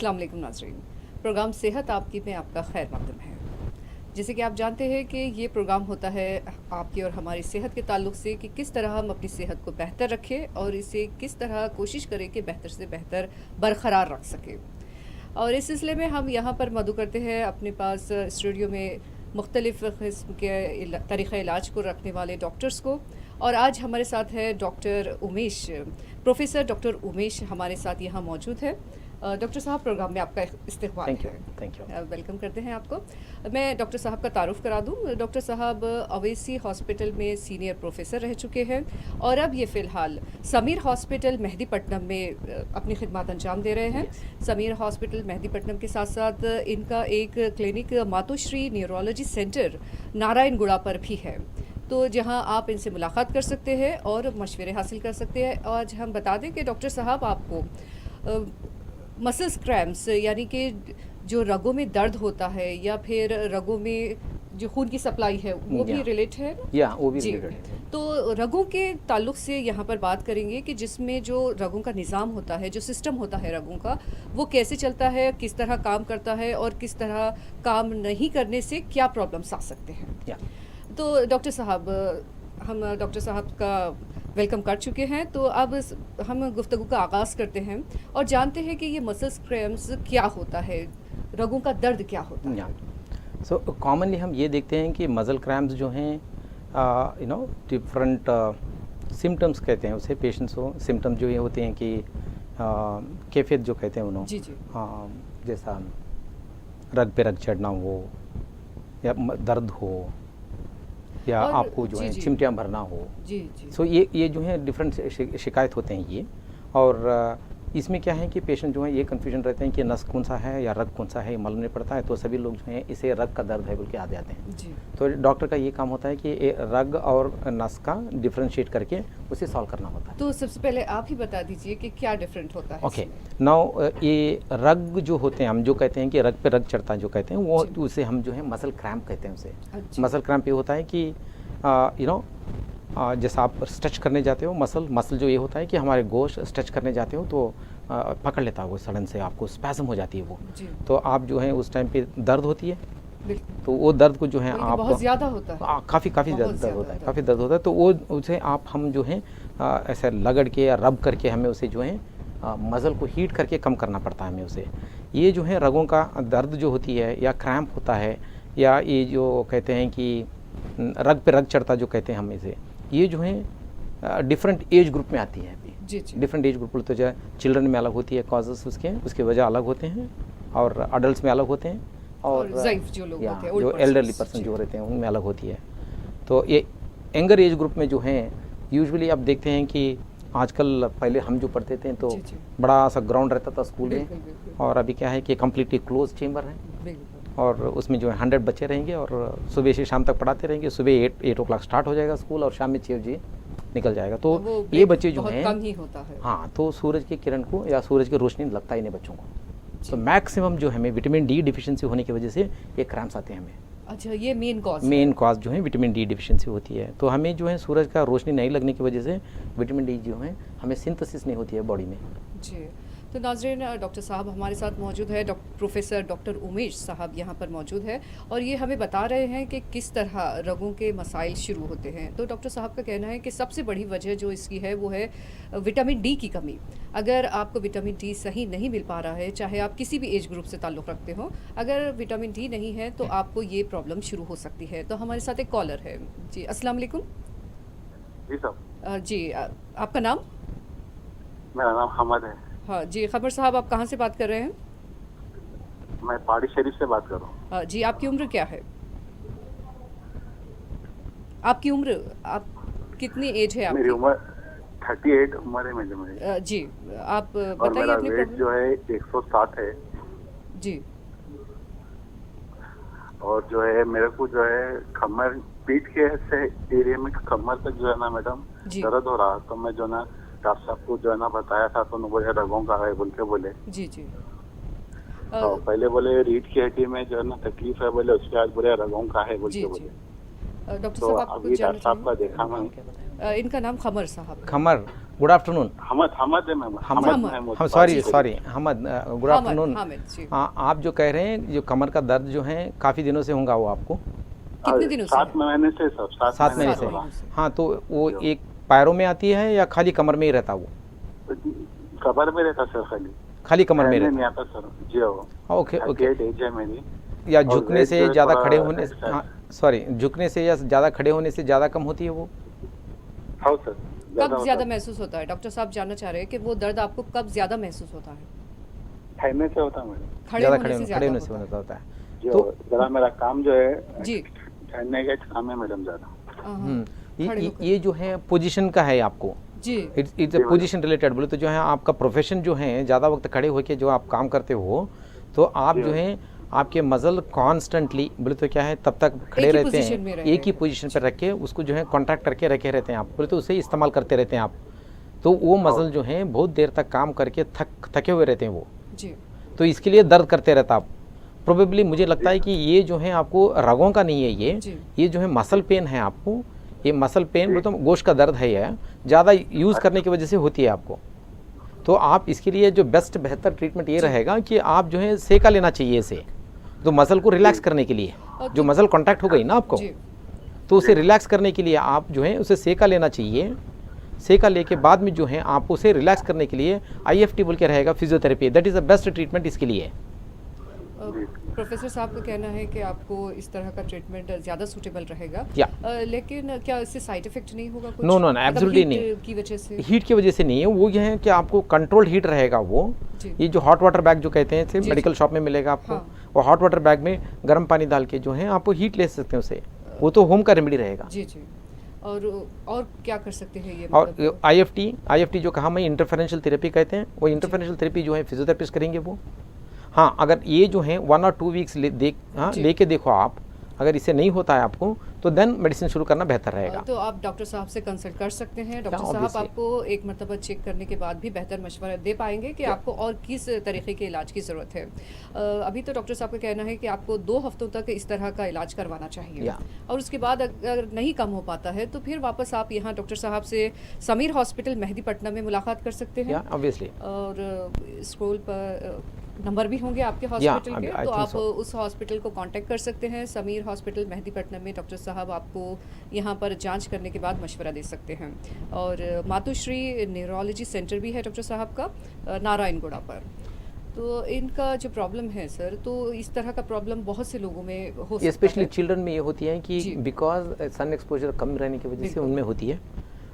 अस्सलाम वालेकुम नाज़रीन। प्रोग्राम सेहत आपकी में आपका खैर मकदम है। जैसे कि आप जानते हैं कि ये प्रोग्राम होता है आपकी और हमारी सेहत के ताल्लुक से कि किस तरह हम अपनी सेहत को बेहतर रखें और इसे किस तरह कोशिश करें कि बेहतर से बेहतर बरकरार रख सकें। और इस सिलसिले में हम यहाँ पर मदु करते हैं अपने पास स्टूडियो में मुख्तलिफ़ किस्म के तरीक़े इलाज को रखने वाले डॉक्टर्स को। और आज हमारे साथ है doctor Umesh, professor doctor Umesh हमारे साथ यहाँ मौजूद है। डॉक्टर साहब, प्रोग्राम में आपका इस्तकबाल है। Thank you. वेलकम करते हैं आपको। मैं डॉक्टर साहब का तारुफ़ करा दूं। डॉक्टर साहब अवैसी हॉस्पिटल में सीनियर प्रोफेसर रह चुके हैं और अब ये फ़िलहाल समीर हॉस्पिटल मेहदीपट्टनम में अपनी खिदमत अंजाम दे रहे हैं। समीर हॉस्पिटल मेहदीपट्टनम के साथ साथ इनका एक clinic Matoshri neurology centre Narayanguda पर भी है, तो जहां आप इनसे मुलाकात कर सकते हैं और मशवरे हासिल कर सकते हैं। आज हम बता दें कि डॉक्टर साहब आपको मसल्स क्रैम्प्स यानी कि जो रगों में दर्द होता है या फिर रगों में जो खून की सप्लाई है वो भी रिलेट है या वो भी जी। रिलेटेड है। तो रगों के ताल्लुक से यहाँ पर बात करेंगे कि जिसमें जो रगों का निज़ाम होता है, जो सिस्टम होता है रगों का, वो कैसे चलता है, किस तरह काम करता है और किस तरह काम नहीं करने से क्या प्रॉब्लम्स आ सकते हैं। तो डॉक्टर साहब, हम डॉक्टर साहब का वेलकम कर चुके हैं, तो अब हम गुफ्तगू का आगाज़ करते हैं और जानते हैं कि ये मसल्स क्रैम्प्स क्या होता है, रगों का दर्द क्या होता है। सो कॉमनली हम ये देखते हैं कि मसल क्रैम्प्स जो हैं डिफरेंट सिम्टम्स कहते हैं उसे, पेशेंट्स को सिम्टम्स जो ये होते हैं कि कैफियत जो कहते हैं उन्होंने, जी जी, जैसा रग पे रग चढ़ना हो या दर्द हो या आपको जो है चिमटियाँ भरना हो। जी जी। सो ये जो है डिफरेंट शिकायत होते हैं ये। और इसमें क्या है कि पेशेंट जो है ये कन्फ्यूजन रहते हैं कि नस कौन सा है या रग कौन सा है, मालूम नहीं पड़ता है, तो सभी लोग जो है इसे रग का दर्द है बोल के आ जाते हैं जी। तो डॉक्टर का ये काम होता है कि रग और नस का डिफ्रेंशिएट करके उसे सॉल्व करना होता है। तो सबसे पहले आप ही बता दीजिए कि क्या डिफरेंट होता है। ओके, नाउ ये रग जो होते हैं, हम जो कहते हैं कि रग पे रग चढ़ता है जो कहते हैं वो, उसे हम जो है मसल क्रैम्प कहते हैं उसे। मसल क्रैम्प ये होता है कि जैसा आप स्ट्रेच करने जाते हो, मसल जो ये होता है कि हमारे गोश्त स्ट्रेच करने जाते हो तो पकड़ लेता है वो, सडन से आपको स्पैज़म हो जाती है वो, तो आप जो है उस टाइम पे दर्द होती है, तो वो दर्द को जो है आप बहुत ज़्यादा होता है, काफ़ी दर्द होता है, काफ़ी दर्द होता है, तो वो उसे हम जो है ऐसे लगड़ के या रब करके हमें उसे जो है मसल को हीट करके कम करना पड़ता है हमें उसे। ये जो है रगों का दर्द जो होती है या क्रैम्प होता है या ये जो कहते हैं कि रग पे रग चढ़ता जो कहते हैं हम इसे, ये जो है डिफरेंट एज ग्रुप में आती है अभी। डिफरेंट एज ग्रुप तो जो है चिल्ड्रन में अलग होती है कॉजेस, उसके वजह अलग होते हैं, और अडल्ट में अलग होते हैं, और जो लोग होते हैं, जो एल्डरली पर्सन जो रहते हैं उनमें अलग होती है। तो ये यंगर एज ग्रुप में जो है यूजुअली आप देखते हैं कि आजकल, पहले हम जो पढ़ते थे तो बड़ा सा ग्राउंड रहता था स्कूल में, और अभी क्या है कि कम्प्लीटली क्लोज चेम्बर है और उसमें जो है 100 बच्चे रहेंगे और सुबह से शाम तक पढ़ाते रहेंगे। सुबह 8 o'clock स्टार्ट हो जाएगा स्कूल और शाम में 6 बजे निकल जाएगा। तो ये बच्चे जो हैं, कम ही होता है। हाँ, तो सूरज की किरण को या सूरज की रोशनी लगता ही नहीं बच्चों को, तो मैक्सिमम जो हमें विटामिन डी डिफिशिएंसी होने की वजह से ये क्रैम्प्स आते हैं हमें। अच्छा, ये मेन कॉज जो है विटामिन डी डिफिशिएंसी होती है। तो हमें जो है सूरज का रोशनी नहीं लगने की वजह से विटामिन डी जो है हमें सिंथेसिस नहीं होती है बॉडी में। जी। तो नाज़रीन, डॉक्टर साहब हमारे साथ मौजूद है, प्रोफेसर डॉक्टर उमेश साहब यहाँ पर मौजूद है और ये हमें बता रहे हैं कि किस तरह रगों के मसाइल शुरू होते हैं। तो डॉक्टर साहब का कहना है कि सबसे बड़ी वजह जो इसकी है वो है विटामिन डी की कमी। अगर आपको विटामिन डी सही नहीं मिल पा रहा है, चाहे आप किसी भी एज ग्रुप से ताल्लुक़ रखते हो, अगर विटामिन डी नहीं है तो आपको ये प्रॉब्लम शुरू हो सकती है। तो हमारे साथ एक कॉलर है जी। अस्सलाम वालेकुम। जी साहब। जी, आपका नाम? मेरा नाम हमद है। हाँ जी, खबर साहब, आप कहाँ से बात कर रहे हैं? मैं पहाड़ी शरीफ से बात कर रहा हूँ। जी, आपकी उम्र क्या है? आपकी उम्र, आप कितनी एज है आपकी? मेरी उम्र 38 उम्र है मेरी। जी, आप और बताइए मेरा अपनी वेट जो है 160 है जी। और जो है मेरे को जो है कमर, पीठ के ऐसे एरिया में कमर तक जो है ना मैडम दर्द हो रहा, तो मैं जो ना डॉक्टर साहब को जो है ना बताया था, तो उन्होंने रगों का है बोल के बोले। जी जी। तो पहले बोले रीढ़ की हड्डी में जो है ना तकलीफ है बोले, उसके बाद बोले रगों का है बोल के बोले। डॉक्टर तो साहब, आपको अभी डॉक्टर साहब का देखा मैं। इनका नाम खमर साहब। Qamar, good afternoon. हमद है मैम, हम सॉरी हमद, गुड आफ्टरनून। हामिद जी, आप जो कह रहे हैं जो कमर का दर्द जो है काफ़ी दिनों से होगा वो आपको? कितने दिनों से? 7 महीने से सर, 7 महीने से। हो रहा। हाँ, तो वो एक पैरों में आती है या खाली कमर में ही रहता वो? कमर में रहता सर, खाली कमर में नहीं रहता? आता सर जी। हो ओके ओके। एज है मेरी। या और झुकने weight से जो है ज़्यादा थोड़ा खड़े होने से, extra- हाँ सॉरी, झुकने से या ज़्यादा खड़े होने से ज़्यादा कम होती है वो? हाँ सर, कब ज्यादा महसूस होता है? डॉक्टर साहब जानना चाह रहे हैं कि वो दर्द आपको कब ज्यादा महसूस होता है? ठहरने से होता है मैडम खड़े ज़्यादा होने से खड़े ज्यादा होने से होता है? होता है। जी। तो- जरा मेरा काम जो है जी, ठहरने का काम है मैडम ज़्यादा। हाँ, खड़े होकर। ये जो है पोजीशन का है आपको, जी, इट्स ए पोजीशन रिलेटेड। बोले तो जो है आपका प्रोफेशन जो है ज़्यादा वक्त खड़े होकर जो आप काम करते हो, तो आप जी। जो है आपके मसल कॉन्स्टेंटली बोले तो क्या है तब तक खड़े ही रहते पोजीशन में हैं, रहते एक ही हैं। पोजीशन पर रख के उसको जो है कॉन्ट्रैक्ट करके रखे रहते हैं आप, बोले तो उसे इस्तेमाल करते रहते हैं आप। तो वो मसल जो है बहुत देर तक काम करके थके हुए रहते हैं वो, जी, तो इसके लिए दर्द करते रहता आप। प्रोबेबली मुझे लगता है कि ये जो है आपको रगों का नहीं है जी। ये जो है मसल पेन है आपको। ये मसल पेन बोले तो गोश्त का दर्द है, ये ज़्यादा यूज़ करने की वजह से होती है आपको। तो आप इसके लिए जो बेहतर ट्रीटमेंट ये रहेगा कि आप जो है सेका लेना चाहिए इसे, तो मसल को रिलैक्स करने के लिए। और जो मसल कॉन्टैक्ट हो गई ना आपको, जी, तो उसे रिलैक्स करने के लिए आप जो है उसे सेका लेना चाहिए। सेका लेके बाद में जो है आप उसे रिलैक्स करने के लिए IFT बोल के रहेगा, physiotherapy, that is the best treatment इसके लिए। प्रोफेसर साहब का कहना है कि आपको इस तरह का ट्रीटमेंट ज़्यादा सूटेबल रहेगा। या लेकिन क्या इससे साइड इफेक्ट नहीं होगा कुछ? नो नो मतलब एब्सोल्युटली heat नहीं, की वजह से? हीट की वजह से नहीं है वो। ये है कि आपको कंट्रोल हीट रहेगा वो। जी, ये जो हॉट वाटर बैग जो कहते हैं जी, मेडिकल शॉप में मिलेगा आपको, हाँ। वो हॉट वाटर बैग में गर्म पानी डाल के जो है आपको हीट ले सकते हैं उसे, वो तो होम का रेमेडी रहेगा। जी, जी। और क्या कर सकते हैं ये और मतलब? IFT जो कहा मैं इंटरफेरेंशियल थेरेपी कहते हैं, वो इंटरफेरेंशियल थेरेपी जो है फिजियोथेरेपिस्ट करेंगे वो। हाँ, अगर ये जो है 1 और 2 वीक्स जी। लेके देखो आप, अगर इससे नहीं होता है आपको तो देन मेडिसिन शुरू करना बेहतर रहेगा। तो आप डॉक्टर साहब से कंसल्ट कर सकते हैं। डॉक्टर साहब obviously। आपको एक मरतबा चेक करने के बाद भी बेहतर मशवरा दे पाएंगे कि आपको और किस तरीके के इलाज की ज़रूरत है। अभी तो डॉक्टर साहब का कहना है कि आपको 2 हफ्तों तक इस तरह का इलाज करवाना चाहिए, या। और उसके बाद अगर नहीं कम हो पाता है तो फिर वापस आप यहाँ डॉक्टर साहब से समीर हॉस्पिटल मेहदीपट्टनम में मुलाकात कर सकते हैं। या ऑब्वियसली। और स्क्रॉल पर नंबर भी होंगे आपके हॉस्पिटल के, I तो think आप so। उस हॉस्पिटल को कांटेक्ट कर सकते हैं। समीर हॉस्पिटल मेहदीपट्टनम में डॉक्टर साहब आपको यहाँ पर जांच करने के बाद मशवरा दे सकते हैं। और मातुश्री न्यूरोलॉजी सेंटर भी है डॉक्टर साहब का, नारायणगुड़ा पर। तो इनका जो प्रॉब्लम है सर, तो इस तरह का प्रॉब्लम बहुत से लोगों में हो सकता स्पेशली है। चिल्ड्रन में ये होती है कि जी। बिकॉज सन एक्सपोजर कम रहने की वजह से बिल्कुल। उनमें होती है।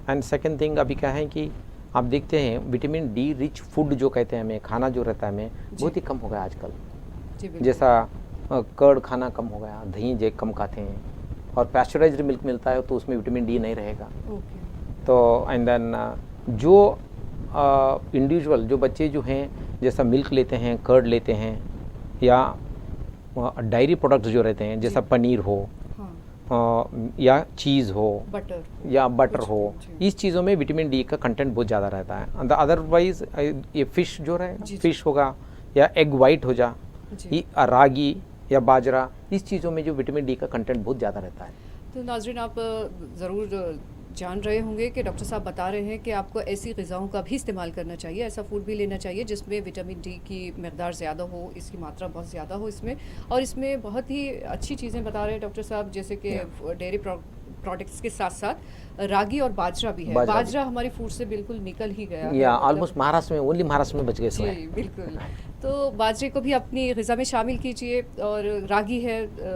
एंड सेकंड थिंग अभी क्या है कि आप देखते हैं विटामिन डी रिच फूड जो कहते हैं हमें, खाना जो रहता है हमें बहुत ही कम हो गया आजकल। जी, बिल्कुल। जैसा कर्ड खाना कम हो गया, दही जे कम खाते हैं, और पैस्चराइज्ड मिल्क मिलता है तो उसमें विटामिन डी नहीं रहेगा। ओके। तो एंड देन जो इंडिविजुअल जो बच्चे जो हैं जैसा मिल्क लेते हैं, कर्ड लेते हैं, या डायरी प्रोडक्ट्स जो रहते हैं जैसा जी। पनीर हो हाँ, या चीज़ हो बटर। या बटर कुछ हो, भी, इस चीज़ों में विटामिन डी का कंटेंट बहुत ज़्यादा रहता है। अदरवाइज ये फिश जो रहे, जी, जी। फिश होगा या एग वाइट हो जा, जी। ये रागी या बाजरा, इस चीज़ों में जो विटामिन डी का कंटेंट बहुत ज़्यादा रहता है। तो नाज़रीन, आप ज़रूर जान रहे होंगे कि डॉक्टर साहब बता रहे हैं कि आपको ऐसी ग़िज़ाओं का भी इस्तेमाल करना चाहिए, ऐसा फूड भी लेना चाहिए जिसमें विटामिन डी की मकदार ज़्यादा हो, इसकी मात्रा बहुत ज़्यादा हो इसमें। और इसमें बहुत ही अच्छी चीज़ें बता रहे हैं डॉक्टर साहब, जैसे कि डेयरी प्रोडक्ट्स के साथ साथ रागी और बाजरा भी है। बाजरा हमारी फूड से बिल्कुल निकल ही गया है, या मतलब- ऑलमोस्ट महाराष्ट्र में, ओनली महाराष्ट्र में बच गए इसमें। जी बिल्कुल। तो बाजरे को भी अपनी ग़िज़ा में शामिल कीजिए। और रागी है,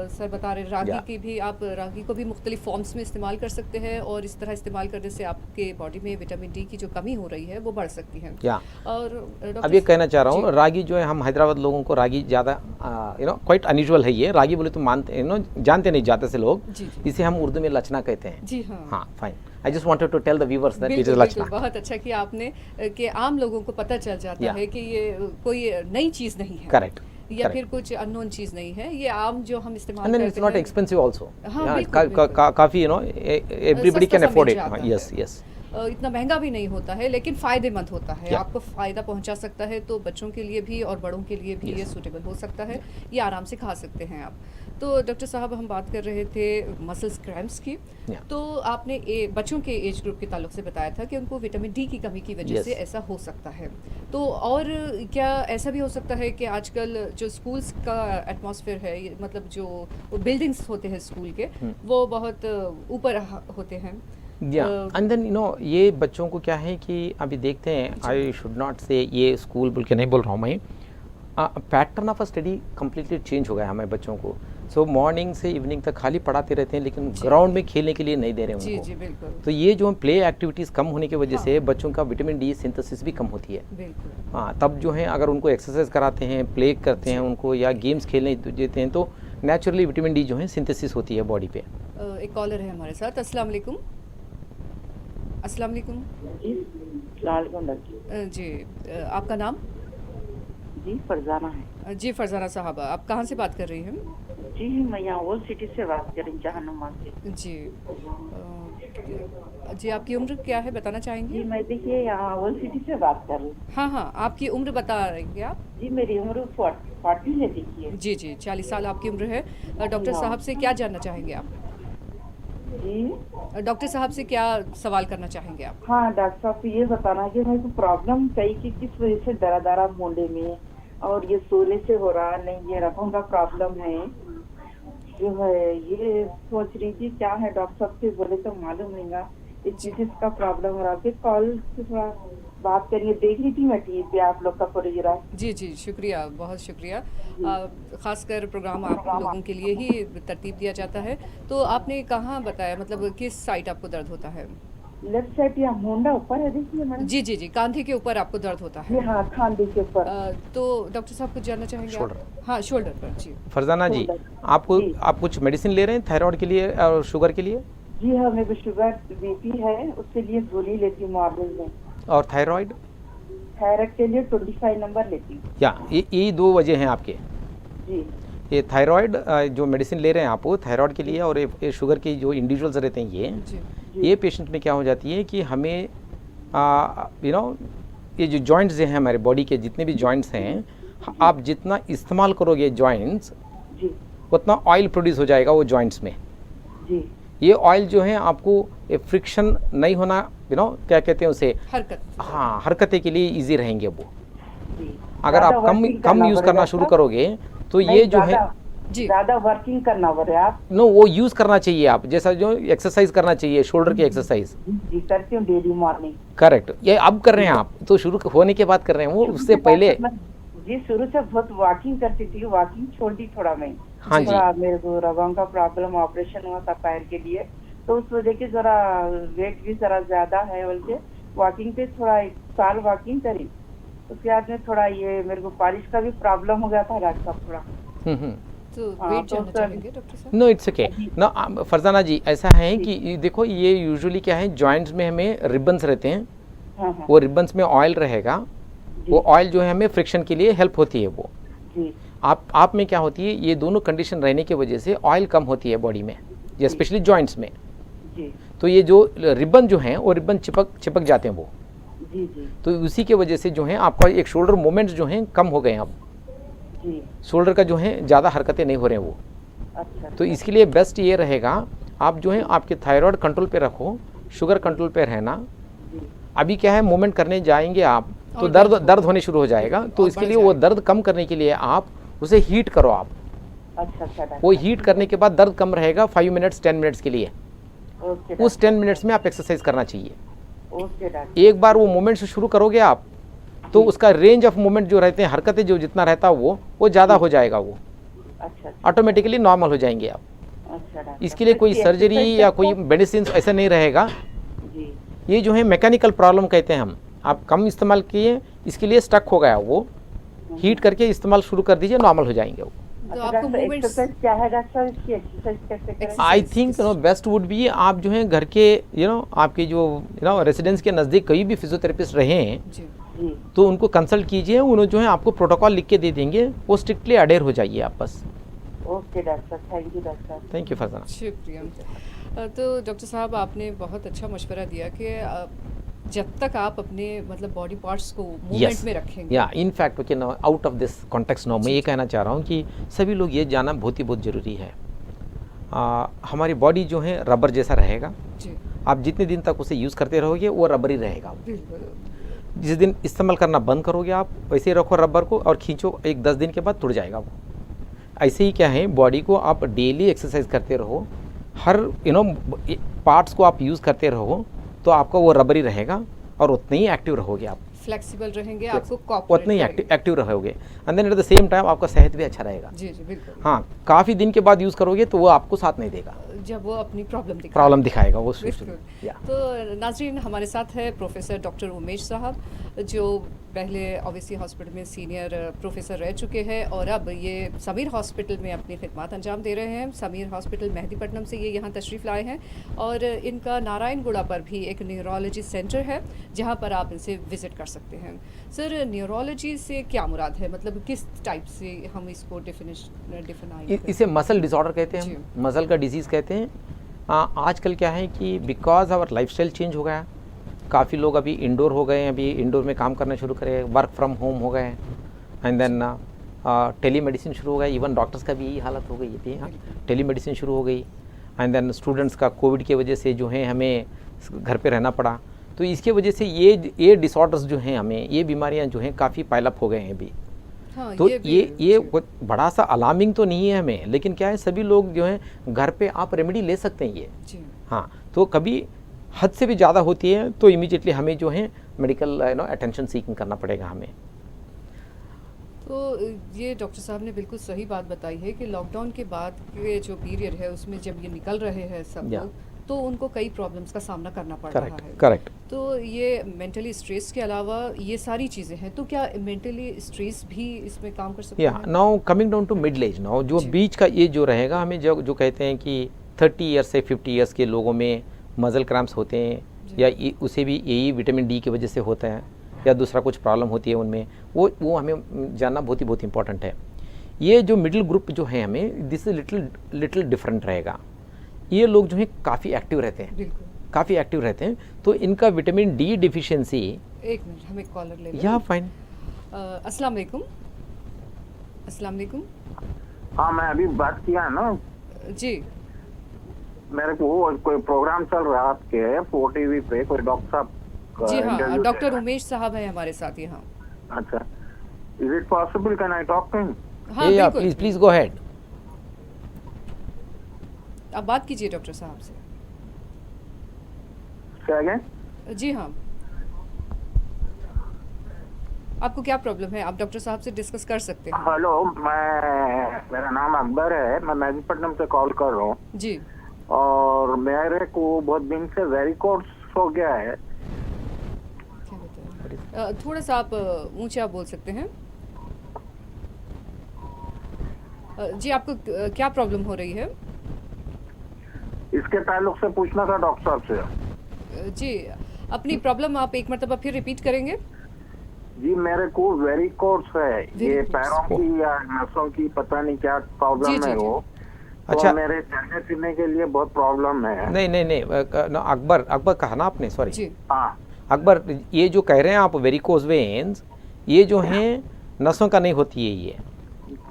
सर बता रहे हैं, रागी की भी आप रागी को भी मुख्तलिफ फॉर्म्स में इस्तेमाल कर सकते हैं, और इस तरह इस्तेमाल करने से आपके बॉडी में विटामिन डी की जो कमी हो रही है वो बढ़ सकती है। या और अब ये कहना चाह रहा हूँ, रागी जो है हम हैदराबाद लोगों को रागी ज़्यादा क्वाइट अनयूजुअल है ये। रागी बोले तो मानते जानते नहीं जाते से लोग, जी, इसे हम उर्दू में लचना कहते हैं। जी हाँ, हाँ fine, I just wanted to tell the viewers that it is बिल्कुल, लचना। बहुत अच्छा कि आपने कि आम लोगों को पता चल जाता है कि ये कोई नई चीज़ नहीं है, करेक्ट, या फिर कुछ अननोन चीज़ नहीं है, ये आम जो हम इस्तेमाल एंड देन इट्स करते नॉट हैं। Expensive also. हाँ, बिल्कुल, बिल्कुल। काफ़ी एवरीबॉडी कैन सस्ता सा अफोर्ड मिल इट। जाता है। Yes yes. इतना महंगा भी नहीं होता है लेकिन फ़ायदेमंद होता है, Yeah. आपको फ़ायदा पहुंचा सकता है, तो बच्चों के लिए भी और बड़ों के लिए भी ये सूटेबल हो सकता है, ये आराम से खा सकते हैं आप। तो डॉक्टर साहब हम बात कर रहे थे मसल्स क्रैम्प्स की, Yeah. तो आपने बच्चों के एज ग्रुप के ताल्लुक से बताया था कि उनको विटामिन डी की कमी की वजह Yes. से ऐसा हो सकता है। तो और क्या ऐसा भी हो सकता है कि आजकल जो स्कूल्स का एटमॉस्फेयर है, मतलब जो बिल्डिंग्स होते हैं स्कूल के, वो बहुत ऊपर होते हैं, या एंड देन ये बच्चों को क्या है कि अभी देखते हैं, आई शुड नॉट से ये स्कूल बोल के नहीं बोल रहा हूँ मैं, pattern of study completely change हो गया है हमारे बच्चों को। सो मॉर्निंग से इवनिंग तक खाली पढ़ाते रहते हैं लेकिन ग्राउंड में खेलने के लिए नहीं दे रहे हैं जी उनको। जी बिल्कुल तो ये जो प्ले एक्टिविटीज़ कम होने की वजह से बच्चों का विटामिन डी सिंथेसिस भी कम होती है। बिल्कुल। हाँ, तब जो है अगर उनको एक्सरसाइज कराते हैं, प्ले करते हैं उनको, या गेम्स खेलने देते हैं, तो नेचुरली विटामिन डी जो है सिंथेसिस होती है बॉडी पे। एक कॉलर है हमारे साथ। अस्सलाम वालेकुम। अस्सलाम वालेकुम। जी, आपका नाम? जी फरजाना है। जी फरजाना साहबा, आप कहाँ से बात कर रही हैं? जी मैं यहाँ ओल्ड सिटी से बात कर रही हूँ, जहानुमा से। जी जी, आपकी उम्र क्या है, बताना जी चाहेंगी? मैं देखिए यहाँ ओल्ड सिटी से बात कर रही हूँ। हाँ हाँ, आपकी उम्र बता रहेंगे आप? जी मेरी उम्र 40 है देखिए। जी जी, 40 साल आपकी उम्र है। डॉक्टर साहब से क्या जानना चाहेंगे आप? जी डॉक्टर साहब से क्या सवाल करना चाहेंगे आप? हाँ डॉक्टर साहब को ये बताना है कि मेरे को प्रॉब्लम कई कि किस वजह से दरा मोंडे में, और ये सोने से हो रहा नहीं, ये रखों का प्रॉब्लम है जो है, ये सोच रही थी क्या है, डॉक्टर साहब से बोले तो मालूम नहीं ना इस चीज का प्रॉब्लम हो रहा है। कॉल से थोड़ा बात करिए, देख रही थी मैं टीवी पे आप लोग का प्रोग्राम। जी जी, शुक्रिया, बहुत शुक्रिया। ख़ासकर प्रोग्राम आप लोगों के लिए ही तरतीब दिया जाता है। तो आपने कहाँ बताया, मतलब किस साइड आपको दर्द होता है? लेफ्ट साइड या मुंडा ऊपर है देखिए मैडम। जी जी जी, कंधे के ऊपर आपको दर्द होता जी है। हाँ खांदे के ऊपर। तो डॉक्टर साहब कुछ जानना चाहेंगे आप? शोल्डर। हाँ, शोल्डर पर। जी फरजाना जी, आपको जी। आप कुछ मेडिसिन ले रहे हैं थायराइड के लिए और शुगर के लिए? जी हाँ मेरे को शुगर बीपी है, उसके लिए गोली लेती हूँ मॉर्निंग में। और थायराइड? थायराइड के लिए 25 नंबर लेती हूँ। या ये दो वजह हैं आपके। जी ये थायराइड जो मेडिसिन ले रहे हैं आप, वो थायराइड के लिए, और ये शुगर के जो इंडिविजुअल्स रहते हैं जी ये पेशेंट में क्या हो जाती है कि हमें ये जो जॉइंट्स हैं हमारे बॉडी के, जितने भी जॉइंट्स हैं, आप जितना इस्तेमाल करोगे जॉइंट्स, जी उतना ऑयल प्रोड्यूस हो जाएगा वो जॉइंट्स में। जी ये ऑयल जो है आपको फ्रिक्शन नहीं होना, क्या कहते हैं उसे, हरकत। हाँ, हरकतें के लिए इजी रहेंगे वो। जी अगर आप कम यूज़ करना शुरू करोगे तो ये जो है जी ज्यादा वर्किंग करना पड़ेगा आप। वो यूज़ करना चाहिए आप, जैसा जो एक्सरसाइज करना चाहिए, शोल्डर की एक्सरसाइज। जी करती हूँ डेली मॉर्निंग। करेक्ट, ये अब कर रहे हैं आप, तो शुरू होने के बाद कर रहे हैं, वो उससे पहले। जी शुरू से बहुत वॉकिंग करती थी, वॉकिंग छोड़ दी थोड़ा मैं। हाँ जी। थोड़ा मेरे को रगों का प्रॉब्लम, ऑपरेशन हुआ था पैर के लिए, तो उस वजह के जरा वेट भी जरा ज्यादा है, बोलते वॉकिंग पे थोड़ा 1 साल वॉकिंग करी, उसके बाद में थोड़ा ये मेरे को पालिश का भी प्रॉब्लम हो गया था डॉक्टर साहब थोड़ा। तो हाँ, वेट तो जानना सर- चाहेंगे डॉक्टर साहब? नो इट्स ओके ना फरजाना जी, ऐसा है कि देखो ये यूजुअली क्या है, जॉइंट्स में हमें रिबन्स रहते हैं, हाँ हाँ वो रिबन्स में ऑयल रहेगा, जी। वो ऑयल जो है हमें फ्रिक्शन के लिए हेल्प होती है वो। जी आप में क्या होती है, ये दोनों कंडीशन रहने की वजह से ऑयल कम होती है बॉडी में, ये स्पेशली जॉइंट्स में। जी तो ये जो रिबन जो हैं वो रिबन चिपक जाते हैं वो, जी जी तो उसी के वजह से जो है आपका एक शोल्डर मूवमेंट्स जो हैं कम हो गए हैं अब, जी शोल्डर का जो है ज़्यादा हरकतें नहीं हो रहे हैं वो। अच्छा तो इसके लिए बेस्ट ये रहेगा, आप जो है आपके थायराइड कंट्रोल पे रखो, शुगर कंट्रोल पे रहना। जी अभी क्या है, मूवमेंट करने जाएंगे आप तो और दर्द होने शुरू हो जाएगा, तो और इसके बढ़ लिए वो जाएगा। दर्द कम करने के लिए आप उसे हीट करो आप। अच्छा अच्छा डॉक्टर। वो हीट करने के बाद दर्द कम रहेगा 5 मिनट्स 10 मिनट्स के लिए। ओके उस 10 मिनट्स में आप एक्सरसाइज करना चाहिए। Okay doctor. एक बार वो मूवमेंट से शुरू करोगे आप, तो उसका रेंज ऑफ मूवमेंट जो रहते हैं, हरकतें जो जितना रहता है वो ज़्यादा हो जाएगा, वो अच्छा ऑटोमेटिकली नॉर्मल हो जाएंगे आप। अच्छा डॉक्टर। इसके लिए कोई तो सर्जरी exercise या करते कोई मेडिसिन ऐसा नहीं रहेगा। जी ये जो है मैकेनिकल प्रॉब्लम कहते हैं हम, आप कम इस्तेमाल किए, इसके लिए स्टक हो गया वो, हीट करके इस्तेमाल शुरू कर दीजिए, नॉर्मल हो जाएंगे वो। तो आपको मूवमेंट्स एक्सरसाइज क्या है डॉक्टर साहब, इसकी एक्सरसाइज कैसे करें? I think best would be, आप जो है घर के आपके जो रेसिडेंस के नज़दीक कोई भी फिजियोथेरेपिस्ट रहे हैं जी जी तो उनको कंसल्ट कीजिए, उन्होंने जो है आपको प्रोटोकॉल लिख के दे देंगे, वो स्ट्रिक्टली अडेयर हो जाइए आप बस। Okay doctor, thank you doctor. Thank you Farzana. शुक्रिया। तो डॉक्टर साहब आपने बहुत अच्छा मशवरा दिया कि जब तक आप अपने मतलब बॉडी पार्ट्स को मूवमेंट में रखेंगे। या in fact okay now out of this context now मैं ये कहना चाह रहा हूँ कि सभी लोग ये जानना बहुत ज़रूरी है। हमारी बॉडी जो है रबर जैसा रहेगा जी। आप जितने दिन तक उसे यूज़ करते रहोगे वो रबर ही रहेगा। बिल्कुल। जिस दिन इस्तेमाल करना बंद करोगे आप वैसे ही रखो रबर को और खींचो, एक 10 दिन के बाद टूट जाएगा वो। ऐसे ही क्या है, बॉडी को आप डेली एक्सरसाइज करते रहो, हर पार्ट्स को आप यूज़ करते रहो तो आपका वो रबर ही रहेगा और उतने ही एक्टिव रहोगे आप, फ्लेक्सिबल रहेंगे, आपको उतने ही एक्टिव रहोगे and then at the same time आपका सेहत भी अच्छा रहेगा। जी जी बिल्कुल। हाँ, काफ़ी दिन के बाद यूज़ करोगे तो वो आपको साथ नहीं देगा, जब वो अपनी प्रॉब्लम दिखाएगा वो। बिल्कुल। तो नाज़रीन, हमारे साथ है प्रोफेसर डॉक्टर उमेश साहब, जो पहले ओवेसी हॉस्पिटल में सीनियर प्रोफेसर रह चुके हैं और अब ये समीर हॉस्पिटल में अपनी खिदमत अंजाम दे रहे हैं। समीर हॉस्पिटल मेहदीपट्टनम से ये यहाँ तशरीफ़ लाए हैं और इनका नारायणगुड़ा पर भी एक न्यूरोलॉजी सेंटर है जहाँ पर आप इनसे विज़िट कर सकते हैं। सर, न्यूरोलॉजी से क्या मुराद है, मतलब किस टाइप से हम इसको डिफाइन? इसे मसल डिसऑर्डर कहते हैं, मसल का डिजीज़ कहते हैं। आजकल क्या है कि बिकॉज आवर लाइफस्टाइल चेंज हो गया, काफ़ी लोग अभी इंडोर हो गए हैं, अभी इंडोर में काम करना शुरू करे, वर्क फ्रॉम होम हो गए एंड देन टेली मेडिसिन शुरू हो गया। इवन डॉक्टर्स का भी यही हालत हो गई है, हाँ, टेली मेडिसिन शुरू हो गई एंड देन स्टूडेंट्स का कोविड की वजह से जो है हमें घर पे रहना पड़ा, तो इसके वजह से ये डिसऑर्डर्स जो हैं, हमें ये बीमारियां जो हैं काफ़ी पाइलअप हो गए हैं अभी। हाँ, तो ये बड़ा सा अलार्मिंग तो नहीं है हमें, लेकिन क्या है सभी लोग जो हैं घर पे आप रेमेडी ले सकते हैं ये। हाँ, तो कभी हद से भी ज़्यादा होती है तो इमीडिएटली हमें जो है मेडिकल अटेंशन सीकिंग करना पड़ेगा हमें। तो ये डॉक्टर साहब ने बिल्कुल सही बात बताई है कि लॉकडाउन के बाद के जो पीरियड है उसमें जब ये निकल रहे हैं सब लोग, तो उनको कई प्रॉब्लम्स का सामना करना पड़ रहा है। करेक्ट। तो ये मेंटली स्ट्रेस के अलावा ये सारी चीज़ें हैं, तो क्या मेंटली स्ट्रेस भी इसमें काम कर सकते हैं? Now coming down to middle age, now जो बीच का एज जो रहेगा, हमें जो कहते हैं कि 30 ईयर्स से 50 ईयर्स के लोगों में मसल क्रैम्प्स होते हैं, या उसे भी यही विटामिन डी की वजह से होता है या दूसरा कुछ प्रॉब्लम होती है उनमें, वो हमें जानना बहुत इंपॉर्टेंट है। ये जो मिडिल ग्रुप जो है हमें दिस लिटिल डिफरेंट रहेगा। ये लोग जो है काफ़ी एक्टिव रहते हैं, तो इनका विटामिन डी डिफिशियंसी। एक मिनट, हमें कॉलर ले या फाइन। अस्सलाम वालेकुम। हाँ, मैं अभी बात किया ना जी। मेरे को कोई प्रोग्राम चल रहा है आपके 4 टीवी पे, कोई डॉक्टर साहब जी हाँ, डॉक्टर उमेश साहब है हमारे साथ यहाँ। अच्छा, is it possible, can I talk to him? हाँ बिल्कुल, प्लीज गो अहेड। आप बात कीजिए डॉक्टर साहब से। जी हाँ, आपको क्या प्रॉब्लम है, आप डॉक्टर साहब से डिस्कस कर सकते हैं। हेलो, मेरा नाम अकबर है, मैं मेहदीपट्टनम से कॉल कर रहा हूँ जी। और मेरे को बहुत दिन से वेरिकोस हो गया है। क्या बताएं? थोड़ा सा आप ऊंचे आप बोल सकते हैं। जी, आपको क्या प्रॉब्लम हो रही है? इसके ताल्लुक से पूछना था डॉक्टर साहब से। जी, अपनी प्रॉब्लम आप एक मरतबा फिर रिपीट करेंगे? जी, मेरे को वेरिकोस है, ये पैरों की या नसों की, पता नहीं क्या प्रॉब्लम है वो। अच्छा, तो मेरे चलने फिरने के लिए बहुत प्रॉब्लम है। नहीं, अकबर कहा ना आपने, सॉरी। हाँ अकबर, ये जो कह रहे हैं आप वेरिकोस वेन्स, ये जो हैं नसों का नहीं होती है ये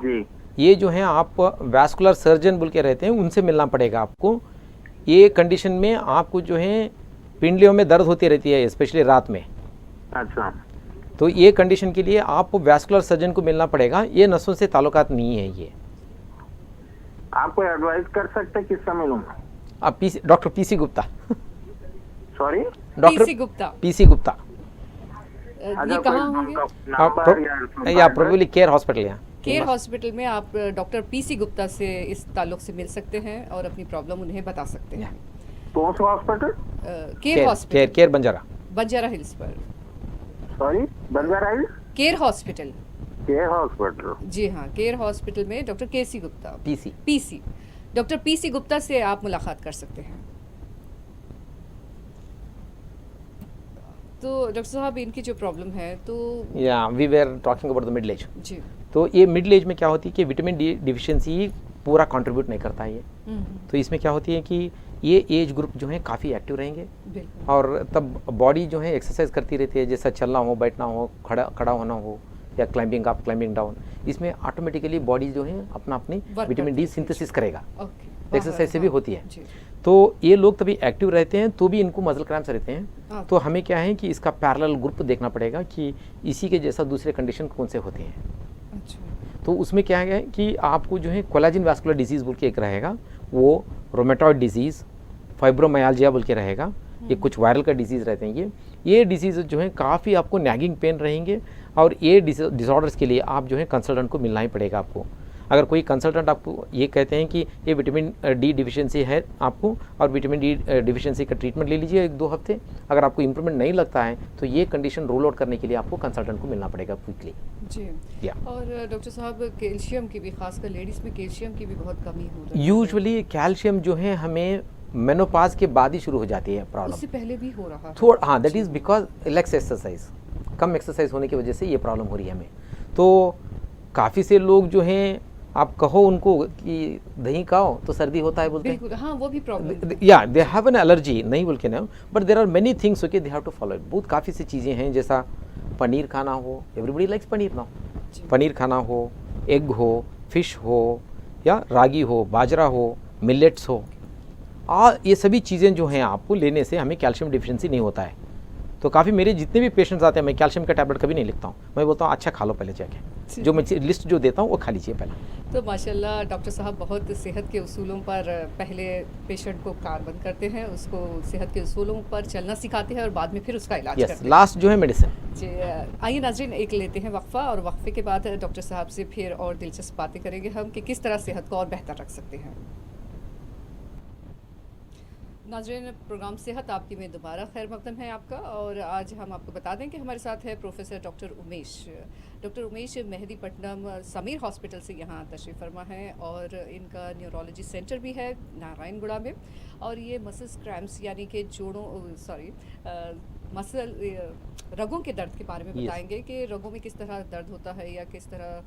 जी। ये जो है आप वैस्कुलर सर्जन बोल के रहते हैं, उनसे मिलना पड़ेगा आपको। ये कंडीशन में आपको जो है पिंडलियों में दर्द होती रहती है, स्पेशली रात में। अच्छा, तो ये कंडीशन के लिए आपको वैस्कुलर सर्जन को मिलना पड़ेगा, ये नसों से ताल्लुकात नहीं है ये। आप कोई एडवाइस कर सकते किससे मिलूं? आप doctor PC Gupta. Sorry, doctor PC Gupta. ये कहाँ होंगे? या प्रोबेबली केयर हॉस्पिटल। यहाँ केयर हॉस्पिटल में आप डॉक्टर पीसी गुप्ता से इस ताल्लुक से मिल सकते हैं और अपनी प्रॉब्लम उन्हें बता सकते हैं। कौन सा hospital? Care hospital, Care Banjara Hills पर। Sorry, Banjara Hills? Care hospital. जी हाँ, केयर हॉस्पिटल में doctor KC Gupta, PC doctor PC Gupta से आप मुलाकात कर सकते हैं। तो डॉक्टर साहब, इनकी जो प्रॉब्लम है, तो we were talking about the middle age. जी। तो ये मिडिल एज में क्या होती है कि विटामिन डी डिफिशियंसी पूरा कंट्रीब्यूट नहीं करता है ये। तो इसमें क्या होती है कि ये एज ग्रुप जो है काफ़ी एक्टिव रहेंगे और तब बॉडी जो है एक्सरसाइज करती रहती है, जैसा चलना हो, बैठना हो, खड़ा होना हो या क्लाइंबिंग अप क्लाइंबिंग डाउन, इसमें ऑटोमेटिकली बॉडी जो है अपनी विटामिन डी सिंथेसिस करेगा, एक्सरसाइज से भी होती है। तो ये लोग तभी एक्टिव रहते हैं तो भी इनको मसल क्रैम्प्स रहते हैं। तो हमें क्या है कि इसका पैरेलल ग्रुप देखना पड़ेगा कि इसी के जैसा दूसरे कंडीशन कौन से होते हैं। तो उसमें क्या है कि आपको जो है कोलाजन वैस्कुलर डिजीज़ बोल के एक रहेगा, वो रोमेटॉइड डिजीज़, फाइब्रोमाइल्जिया बोल के रहेगा, ये कुछ वायरल का डिजीज़ रहते हैं। ये डिजीज़ जो है काफ़ी आपको नैगिंग पेन रहेंगे और ये डिसऑर्डर्स के लिए आप जो है कंसल्टेंट को मिलना ही पड़ेगा आपको। अगर कोई कंसल्टेंट आपको ये कहते हैं कि ये विटामिन डी डिफिशिएंसी है आपको और विटामिन डी डिफिशिएंसी का ट्रीटमेंट ले लीजिए 1-2 हफ्ते, अगर आपको इम्प्रूवमेंट नहीं लगता है तो ये कंडीशन रोल आउट करने के लिए आपको कंसल्टेंट को मिलना पड़ेगा क्विकली जी। और डॉक्टर साहब कैल्शियम की भी, खासकर लेडीज़ में कैल्शियम की भी बहुत कमी हो रही है। यूजुअली कैल्शियम जो है हमें मेनोपाज के बाद ही शुरू हो जाती है प्रॉब्लम, उससे पहले भी हो रहा है थोड़ा। हाँ, that is because less exercise, come exercise होने की वजह से ये प्रॉब्लम हो रही है हमें। तो काफ़ी से लोग जो हैं, आप कहो उनको कि दही खाओ तो सर्दी होता है बोलते हैं। हाँ, वो भी प्रॉब्लम, या दे हैव एन एलर्जी, नहीं बोल के ना, but there are many things okay, they have to follow it. बहुत काफ़ी सी चीज़ें हैं, जैसा पनीर खाना हो, एवरीबडी लाइक्स पनीर ना, पनीर खाना हो, एग हो, फिश हो, या रागी हो, बाजरा हो, मिलेट्स हो, और ये सभी चीज़ें जो हैं आपको लेने से हमें कैल्शियम डिफिशिएंसी नहीं होता है। तो काफ़ी मेरे जितने भी पेशेंट्स आते हैं, मैं कैल्शियम का टैबलेट कभी नहीं लिखता हूँ, मैं बोलता हूँ अच्छा खा लो पहले जाके, जो मैं लिस्ट जो देता हूँ वो खा लीजिए पहले। तो माशाल्लाह डॉक्टर साहब बहुत सेहत के उसूलों पर पहले पेशेंट को कारबंद करते हैं, उसको सेहत के उसूलों पर चलना सिखाते हैं और बाद में फिर उसका इलाज करते हैं। लास्ट जो है मेडिसिन। जी, आइए नाज़रीन, एक लेते हैं वक्फा और वक्फे के बाद डॉक्टर साहब से फिर और दिलचस्प बातें करेंगे हम कि किस तरह सेहत को और बेहतर रख सकते हैं। नाज़रीन, प्रोग्राम सेहत आपकी में दोबारा खैर मकदम है आपका, और आज हम आपको बता दें कि हमारे साथ है professor doctor Umesh Mehdipatnam Sameer hospital से यहाँ तशरीफ़ फरमा है, और इनका न्यूरोलॉजी सेंटर भी है नारायणगुड़ा में, और ये मसल्स क्रैम्प्स यानी कि मसल रगों के दर्द के बारे में बताएंगे कि रगों में किस तरह दर्द होता है या किस तरह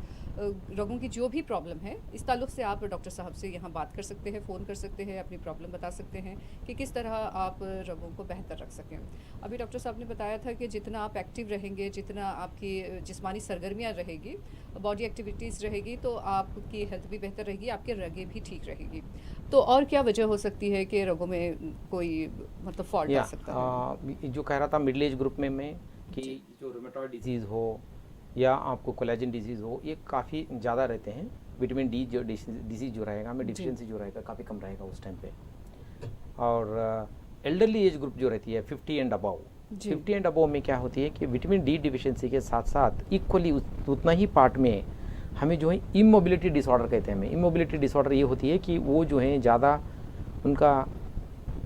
रगों की जो भी प्रॉब्लम है, इस ताल्लुक़ से आप डॉक्टर साहब से यहाँ बात कर सकते हैं, फ़ोन कर सकते हैं, अपनी प्रॉब्लम बता सकते हैं कि किस तरह आप रगों को बेहतर रख सकें। अभी डॉक्टर साहब ने बताया था कि जितना आप एक्टिव रहेंगे, जितना आपकी जिस्मानी सरगर्मियाँ रहेगी, बॉडी एक्टिविटीज़ रहेगी, तो आपकी हेल्थ भी बेहतर रहेगी, आपके रगें भी ठीक रहेगी। तो और क्या वजह हो सकती है कि रगों में कोई मतलब फॉल्ट आ सकता है? जो कह रहा था मिडिल एज ग्रुप में कि जो रोमेटॉइड डिजीज़ हो या आपको कोलेजन डिजीज़ हो, ये काफ़ी ज़्यादा रहते हैं। विटामिन डी जो डिजीज़ जो रहेगा, हमें डिफिशिएंसी जो रहेगा काफ़ी कम रहेगा उस टाइम पे। और एल्डरली एज ग्रुप जो रहती है 50 एंड अबव, 50 एंड अबव में क्या होती है कि विटामिन डी डिफिशिएंसी के साथ साथ इक्वली उतना ही पार्ट में हमें जो है इमोबिलिटी डिसऑर्डर कहते हैं। हमें इमोबिलिटी डिसऑर्डर ये होती है कि वो जो है ज़्यादा उनका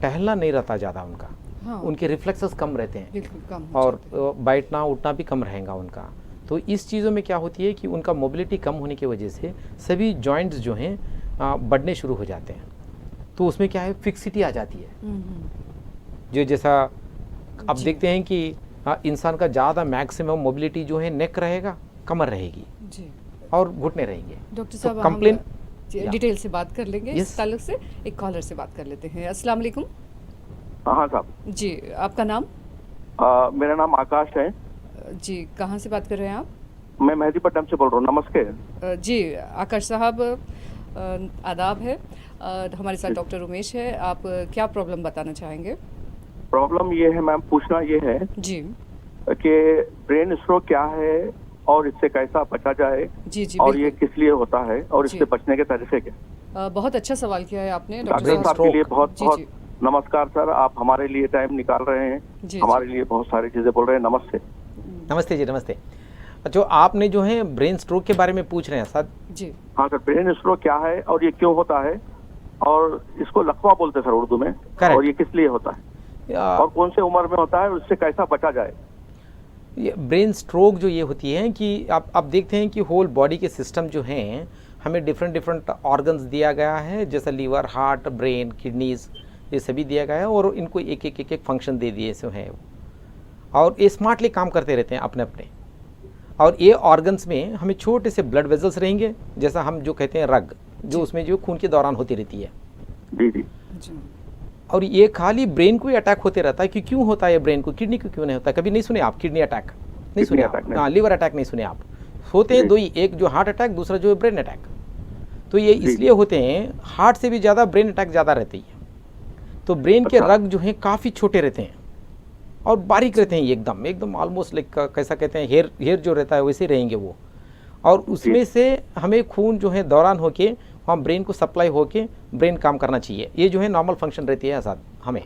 टहलना नहीं रहता ज़्यादा उनका, हाँ, उनके रिफ्लेक्सेस कम रहते हैं, कम और बैठना उठना भी कम रहेगा उनका। तो इस चीज़ों में क्या होती है कि उनका मोबिलिटी कम होने की वजह से सभी जॉइंट्स जो हैं बढ़ने शुरू हो जाते हैं। तो उसमें क्या है, फिक्सिटी आ जाती है, जो जैसा आप देखते हैं कि इंसान का ज़्यादा मैक्सिमम मोबिलिटी जो है नेक रहेगा, कमर रहेगी जी, और घुटने रहेंगे। डॉक्टर साहब कंप्लेन डिटेल से बात कर लेंगे इस ताल्लुक से। एक कॉलर से बात कर लेते हैं। अस्सलाम वालेकुम। हाँ साहब जी, आपका नाम? मेरा नाम आकाश है जी। कहाँ से बात कर रहे हैं आप? मैं मेहदीपट्टनम से बोल रहा हूँ। नमस्ते जी आकाश साहब, आदाब है। हमारे साथ डॉक्टर उमेश है। आप क्या प्रॉब्लम बताना चाहेंगे? प्रॉब्लम ये है मैम, पूछना ये है जी कि ब्रेन स्ट्रोक क्या है और इससे कैसा बचा जाए, जी जी, और ये किस लिए होता है और इससे बचने के तरीके क्या? बहुत अच्छा सवाल किया है आपने डॉक्टर साहब के लिए बहुत बहुत नमस्कार सर, आप हमारे लिए टाइम निकाल रहे हैं, हमारे लिए बहुत सारी चीजें बोल रहे हैं। नमस्ते। नमस्ते जी, नमस्ते। जो आपने जो है ब्रेन स्ट्रोक के बारे में पूछ रहे हैं सर जी? हाँ सर, ब्रेन स्ट्रोक क्या है और ये क्यों होता है, और इसको लकवा बोलते हैं सर उर्दू में, और ये किस लिए होता है और कौन से उम्र में होता है और इससे कैसा बचा जाए? ये ब्रेन स्ट्रोक जो ये होती है कि आप देखते हैं कि होल बॉडी के सिस्टम जो हैं, हमें डिफरेंट ऑर्गन्स दिया गया है, जैसा लीवर, हार्ट, ब्रेन, किडनीज, ये सभी दिया गया है, और इनको एक एक फंक्शन दे दिए से हैं, और ये स्मार्टली काम करते रहते हैं अपने अपने। और ये ऑर्गन्स में हमें छोटे से ब्लड वेजल्स रहेंगे, जैसा हम जो कहते हैं रग, जो उसमें जो खून के दौरान होती रहती है। जी जी जी और ये खाली ब्रेन को ही अटैक होते रहता है कि क्यों होता है ब्रेन को, किडनी को क्यों नहीं होता? कभी नहीं सुने आप किडनी अटैक? नहीं सुने आप? attack नहीं। हाँ, लिवर अटैक नहीं सुने आप? होते हैं जी। दो ही, एक जो हार्ट अटैक, दूसरा जो है ब्रेन अटैक। तो ये जी। इसलिए होते हैं, हार्ट से भी ज़्यादा ब्रेन अटैक ज़्यादा रहती है। तो ब्रेन के अच्छा। रग जो हैं काफ़ी छोटे रहते हैं और बारीक रहते हैं, एकदम एकदम ऑलमोस्ट लाइक कैसा कहते हैं, हेयर जो रहता है वैसे रहेंगे वो। और उसमें से हमें खून जो है दौरान होके वहाँ ब्रेन को सप्लाई होके ब्रेन काम करना चाहिए। ये जो है नॉर्मल फंक्शन रहती है साथ हमें।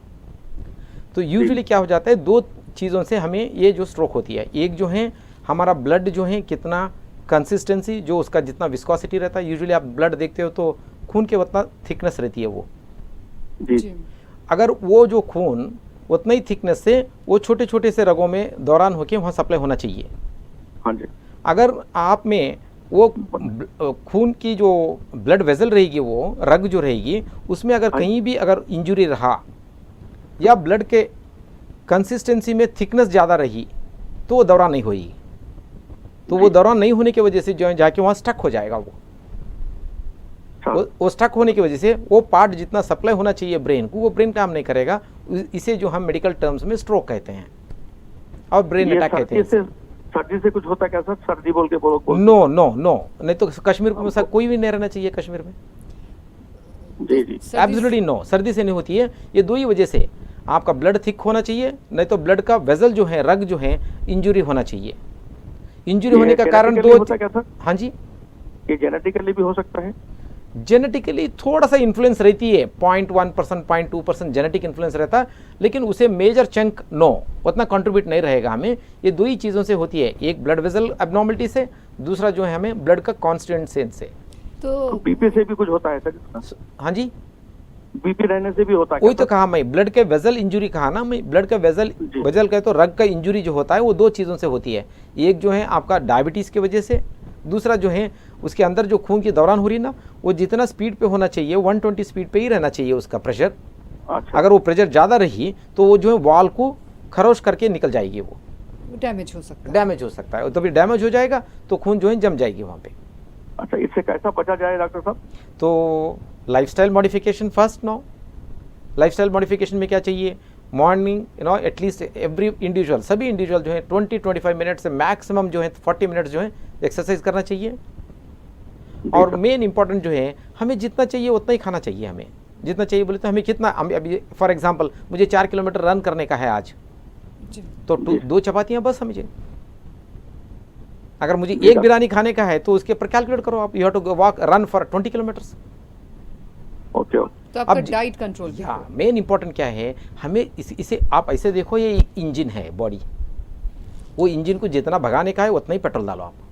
तो यूजुअली क्या हो जाता है, दो चीज़ों से हमें ये जो स्ट्रोक होती है, एक जो है हमारा ब्लड जो है कितना कंसिस्टेंसी, जो उसका जितना विस्कोसिटी रहता है, यूजुअली आप ब्लड देखते हो तो खून के उतना थिकनेस रहती है वो। जी जी अगर वो जो खून उतना ही थिकनेस से वो छोटे छोटे से रगों में दौरान होके वहाँ सप्लाई होना चाहिए। हाँ जी अगर आप में वो खून की जो ब्लड वेसल रहेगी, वो रग जो रहेगी, उसमें अगर कहीं भी अगर इंजरी रहा या ब्लड के कंसिस्टेंसी में थिकनेस ज़्यादा रही तो वो दौरान नहीं होगी। तो वो दौरान नहीं होने की वजह से जो है जाके वहाँ स्टक हो जाएगा अच्छा। वो स्टक होने की वजह से वो पार्ट जितना सप्लाई होना चाहिए ब्रेन को, वो ब्रेन काम नहीं करेगा। इसे जो हम मेडिकल टर्म्स में स्ट्रोक कहते हैं और ब्रेन ये अटैक कहते हैं। सर्दी से कुछ होता है क्या सर? सर्दी बोल के बोलो। नो नो नो, नहीं तो कश्मीर में सर कोई भी नहीं रहना चाहिए कश्मीर में। जी जी एब्सोल्युटली नो, सर्दी से नहीं होती है। ये दो ही वजह से, आपका ब्लड थिक होना चाहिए, नहीं तो ब्लड का वेसल जो है, रग जो है, इंजुरी होना चाहिए। इंजुरी होने का कारण genetically दो। होता है क्या सर? हाँ जी, ये जेनेटिकली भी हो सकता है? जेनेटिकली थोड़ा सा इन्फ्लुएंस रहती है, 0.1% 0.2% जेनेटिक इन्फ्लुएंस रहता है, लेकिन उसे मेजर चंक नो उतना कंट्रीब्यूट नहीं रहेगा हमें। ये दो ही चीज़ों से होती है, एक ब्लड वेसल एब्नॉर्मलिटी से, दूसरा जो है हमें ब्लड का कॉन्स्टिट्यूएंट से। तो बीपी से भी कुछ होता है सर इसका? हाँ जी, बीपी रहने से भी होता है वही क्या तो कहा मैं, ब्लड के वेसल इंजुरी कहा ना मैं। ब्लड का वेसल जी। वेसल कहे तो रग का इंजुरी जो होता है वो दो चीज़ों से होती है। एक जो है आपका डायबिटीज़ की वजह से, दूसरा जो है उसके अंदर जो खून की दौरान हो रही ना, वो जितना स्पीड पे होना चाहिए 120 स्पीड पे ही रहना चाहिए उसका प्रेशर। सर? अच्छा अगर वो प्रेशर ज़्यादा रही तो वो जो है वॉल को खरोश करके निकल जाएगी, वो डैमेज हो सकता है। डैमेज हो सकता है। तो फिर डैमेज हो जाएगा तो खून जो है जम जाएगी वहाँ पे। अच्छा, इससे कैसा बचा जाए डॉक्टर साहब? तो lifestyle modification first. No, lifestyle modification में क्या चाहिए, मॉर्निंग एटलीस्ट एवरी इंडिविजुअल, सभी इंडिविजुअल जो है 20-25 मिनट से मैक्सिमम जो है 40 मिनट जो है एक्सरसाइज करना चाहिए। और मेन इंपॉर्टेंट जो है, हमें जितना चाहिए उतना ही खाना चाहिए। हमें जितना चाहिए बोले तो हमें कितना, अभी फॉर एग्जांपल मुझे 4 किलोमीटर रन करने का है आज, जी तो 2 चपातियाँ बस समझे। अगर मुझे एक बिरयानी खाने का है तो उसके ऊपर कैलकुलेट करो आप, you have to walk run for 20 kilometres. Okay तो आपका डाइट कंट्रोल भी हाँ, मेन इंपॉर्टेंट क्या है, हमें इसे आप ऐसे देखो, ये इंजन है बॉडी, वो इंजन को जितना भगाने का है उतना ही पेट्रोल डालो आप।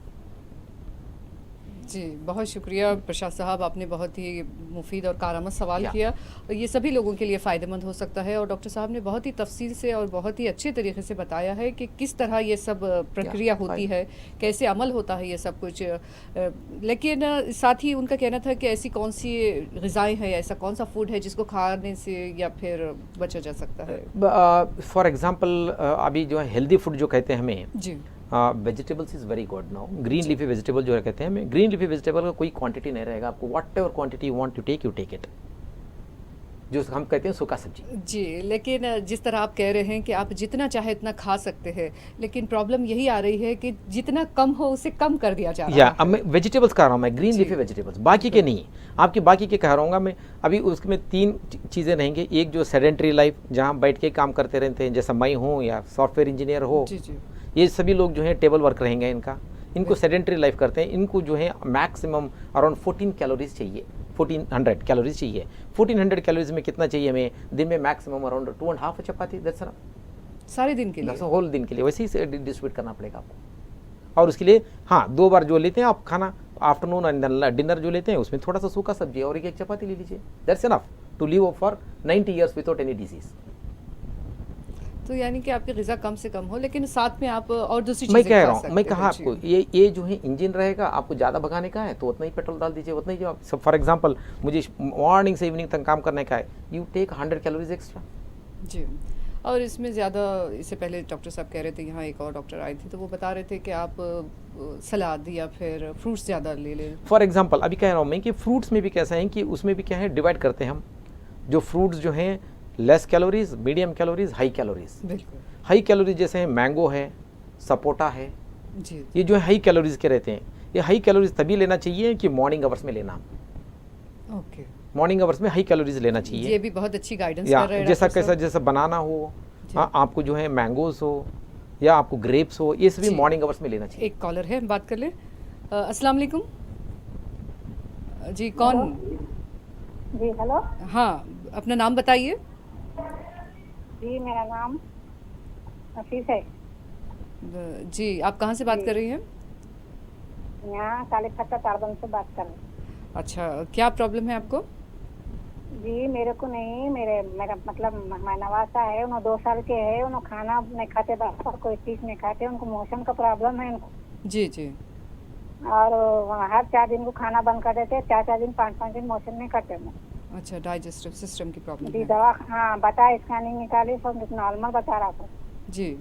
जी, बहुत शुक्रिया प्रसाद साहब, आपने बहुत ही मुफीद और कारआमद सवाल किया। ये सभी लोगों के लिए फ़ायदेमंद हो सकता है और डॉक्टर साहब ने बहुत ही तफसील से और बहुत ही अच्छे तरीके से बताया है कि किस तरह ये सब प्रक्रिया होती है, कैसे अमल होता है ये सब कुछ। लेकिन साथ ही उनका कहना था कि ऐसी कौन सी ग़िज़ाएँ हैं, ऐसा कौन सा फूड है जिसको खाने से या फिर बचा जा सकता है। फॉर एग्जांपल अभी जो है हेल्दी फूड जो कहते हैं हमें, जी vegetables is very good now. Green leafy vegetable जो कहते हैं हमें, ग्रीन लीफी वेजिटेबल का कोई क्वांटिटी नहीं रहेगा आपको, whatever quantity you want to take you take it, जो हम कहते हैं सूखा सब्जी। जी, लेकिन जिस तरह आप कह रहे हैं कि आप जितना चाहे इतना खा सकते हैं, लेकिन प्रॉब्लम यही आ रही है कि जितना कम हो उसे कम कर दिया जा रहा या है। अब मैं वेजिटेबल्स कह रहा हूँ, मैं ग्रीन लीफी वेजिटेबल्स, बाकी के नहीं, आपकी बाकी के कह रहा हूँ मैं। अभी उसमें 3 चीज़ें रहेंगी। एक जो सेडेंटरी लाइफ, जहाँ बैठ के काम करते रहते हैं, जैसा मैं हूँ या सॉफ्टवेयर इंजीनियर हो, जी जी ये सभी लोग जो हैं टेबल वर्क रहेंगे, इनको सेडेंटरी लाइफ करते हैं, इनको जो है मैक्सिमम अराउंड 14 कैलोरीज चाहिए, 1400 कैलोरीज चाहिए। 1400 कैलोरीज में कितना चाहिए हमें, दिन में maximum around 2.5 chapati, that's enough सारे दिन के लिए। होल दिन के लिए, वैसे ही डिस्ट्रीब्यूट करना पड़ेगा आपको। और उसके लिए हाँ 2 बार जो लेते हैं आप खाना, आफ्टरनून एंड डिनर जो लेते हैं उसमें थोड़ा सा सूखा सब्जी और एक चपाती ले लीजिए, that's enough to live for 90 years without any disease. तो यानी कि आपकी ग़िज़ा कम से कम हो, लेकिन साथ में आप और दूसरी मैं चीज़ें कह खा रहा हूँ, सकते मैं हैं। कहा जी। आपको ये जो है इंजन रहेगा, आपको ज़्यादा भगाने का है तो उतना ही पेट्रोल डाल दीजिए, उतना ही। जो आप फॉर एग्जांपल मुझे मॉर्निंग से इवनिंग तक काम करने का है, यू टेक 100 कैलोरीज एक्स्ट्रा। जी, और इसमें ज़्यादा, इससे पहले डॉक्टर साहब कह रहे थे, यहाँ एक और डॉक्टर आए थे तो वो बता रहे थे कि आप सलाद या फिर फ्रूट्स ज़्यादा ले लें। फॉर एग्जांपल अभी कह रहा हूँ मैं कि फ्रूट्स में भी कैसा है कि उसमें भी क्या है, डिवाइड करते हैं हम जो फ्रूट्स जो हैं less calories, medium calories, high calories. बिल्कुल हाई कैलोरीज जैसे मैंगो है, सपोटा है, जी। ये जो है हाई कैलोरीज के रहते हैं। ये हाई कैलोरीज तभी लेना चाहिए कि मॉर्निंग आवर्स में लेना, ओके, मॉर्निंग आवर्स में हाई कैलोरीज लेना चाहिए। ये भी बहुत अच्छी गाइडेंस या कर रहे हैं जैसा डॉक्टर कैसा साहब। जैसा बनाना हो, हाँ, आपको जो है मैंगोज हो या आपको ग्रेप्स हो, ये सभी जी। मॉर्निंग आवर्स में लेना चाहिए। एक कॉलर है, हम बात कर लें। अस्सलाम वालेकुम जी, कौन? जी हेलो। हाँ, अपना नाम बताइए। जी मेरा नाम नफीस है। जी, आप कहाँ से बात कर रही हैं? यहाँ काली फत्ता तारबंद से बात कर रही हूँ। अच्छा, क्या प्रॉब्लम है आपको? जी मेरे को नहीं, मेरा मतलब नवासा है, उन्होंने 2 साल के है, उन्होंने खाना नहीं खाते, बाहर कोई चीज नहीं खाते, उनको मोशन का प्रॉब्लम है उनको। जी जी। और हर 4 दिन को खाना बंद कर देते, 4-4 दिन 5-5 दिन मोशन नहीं करते वो। अच्छा, डाइजेस्टिव सिस्टम की प्रॉब्लम जी है। दवा हाँ बताया, स्कैनिंग निकाली, सब नॉर्मल बता रहा था। जी,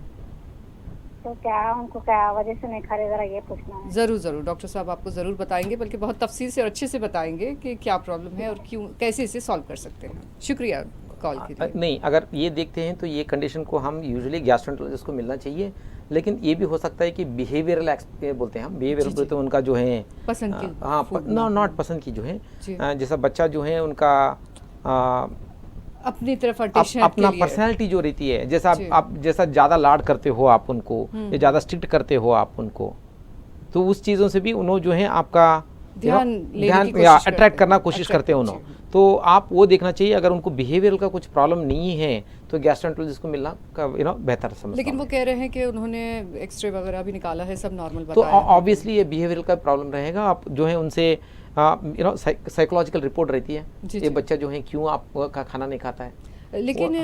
तो क्या उनको क्या वजह से नहीं खा रहे, जरा ये पूछना है। ज़रूर ज़रूर, डॉक्टर साहब आपको ज़रूर बताएंगे, बल्कि बहुत तफसील से और अच्छे से बताएंगे कि क्या प्रॉब्लम है और क्यों, कैसे इसे सॉल्व कर सकते हैं। शुक्रिया कॉल के लिए। नहीं, अगर ये देखते हैं तो ये कंडीशन को हम यूजुअली गैस्ट्रोएंटरोलॉजिस्ट को मिलना चाहिए, लेकिन ये भी हो सकता है कि बिहेवियरल बोलते हैं हम, बिहेवियरल बोलते हैं उनका जो है पसंद की हाँ, food नॉट पसंद की जो है, जी। जैसा बच्चा जो है उनका अपनी तरफ अटेंशन अपना के लिए। पर्सनैलिटी जो रहती है, जैसा जी। आप जैसा ज़्यादा लाड करते हो आप उनको या ज़्यादा स्ट्रिक्ट करते हो आप उनको, तो उस चीज़ों से भी उन्होंने जो है आपका ध्यान लेने की या कोशिश करते अट्रैक्ट हैं। करना कोशिश करते हैं उन्होंने। तो आप वो देखना चाहिए, अगर उनको बिहेवियरल का कुछ प्रॉब्लम नहीं है तो गैस्ट्रोएंटरोलॉजिस्ट को मिलना का बेहतर समझता लेकिन हूं वो कह रहे हैं कि उन्होंने एक्सरे वगैरह भी निकाला है, सब नॉर्मल तो बताया है। ऑब्वियसली ये बिहेवियरल का प्रॉब्लम रहेगा। आप जो है उनसे साइकोलॉजिकल रिपोर्ट रहती है, जी, ये जी। बच्चा जो है क्यों आपका खाना नहीं खाता है। लेकिन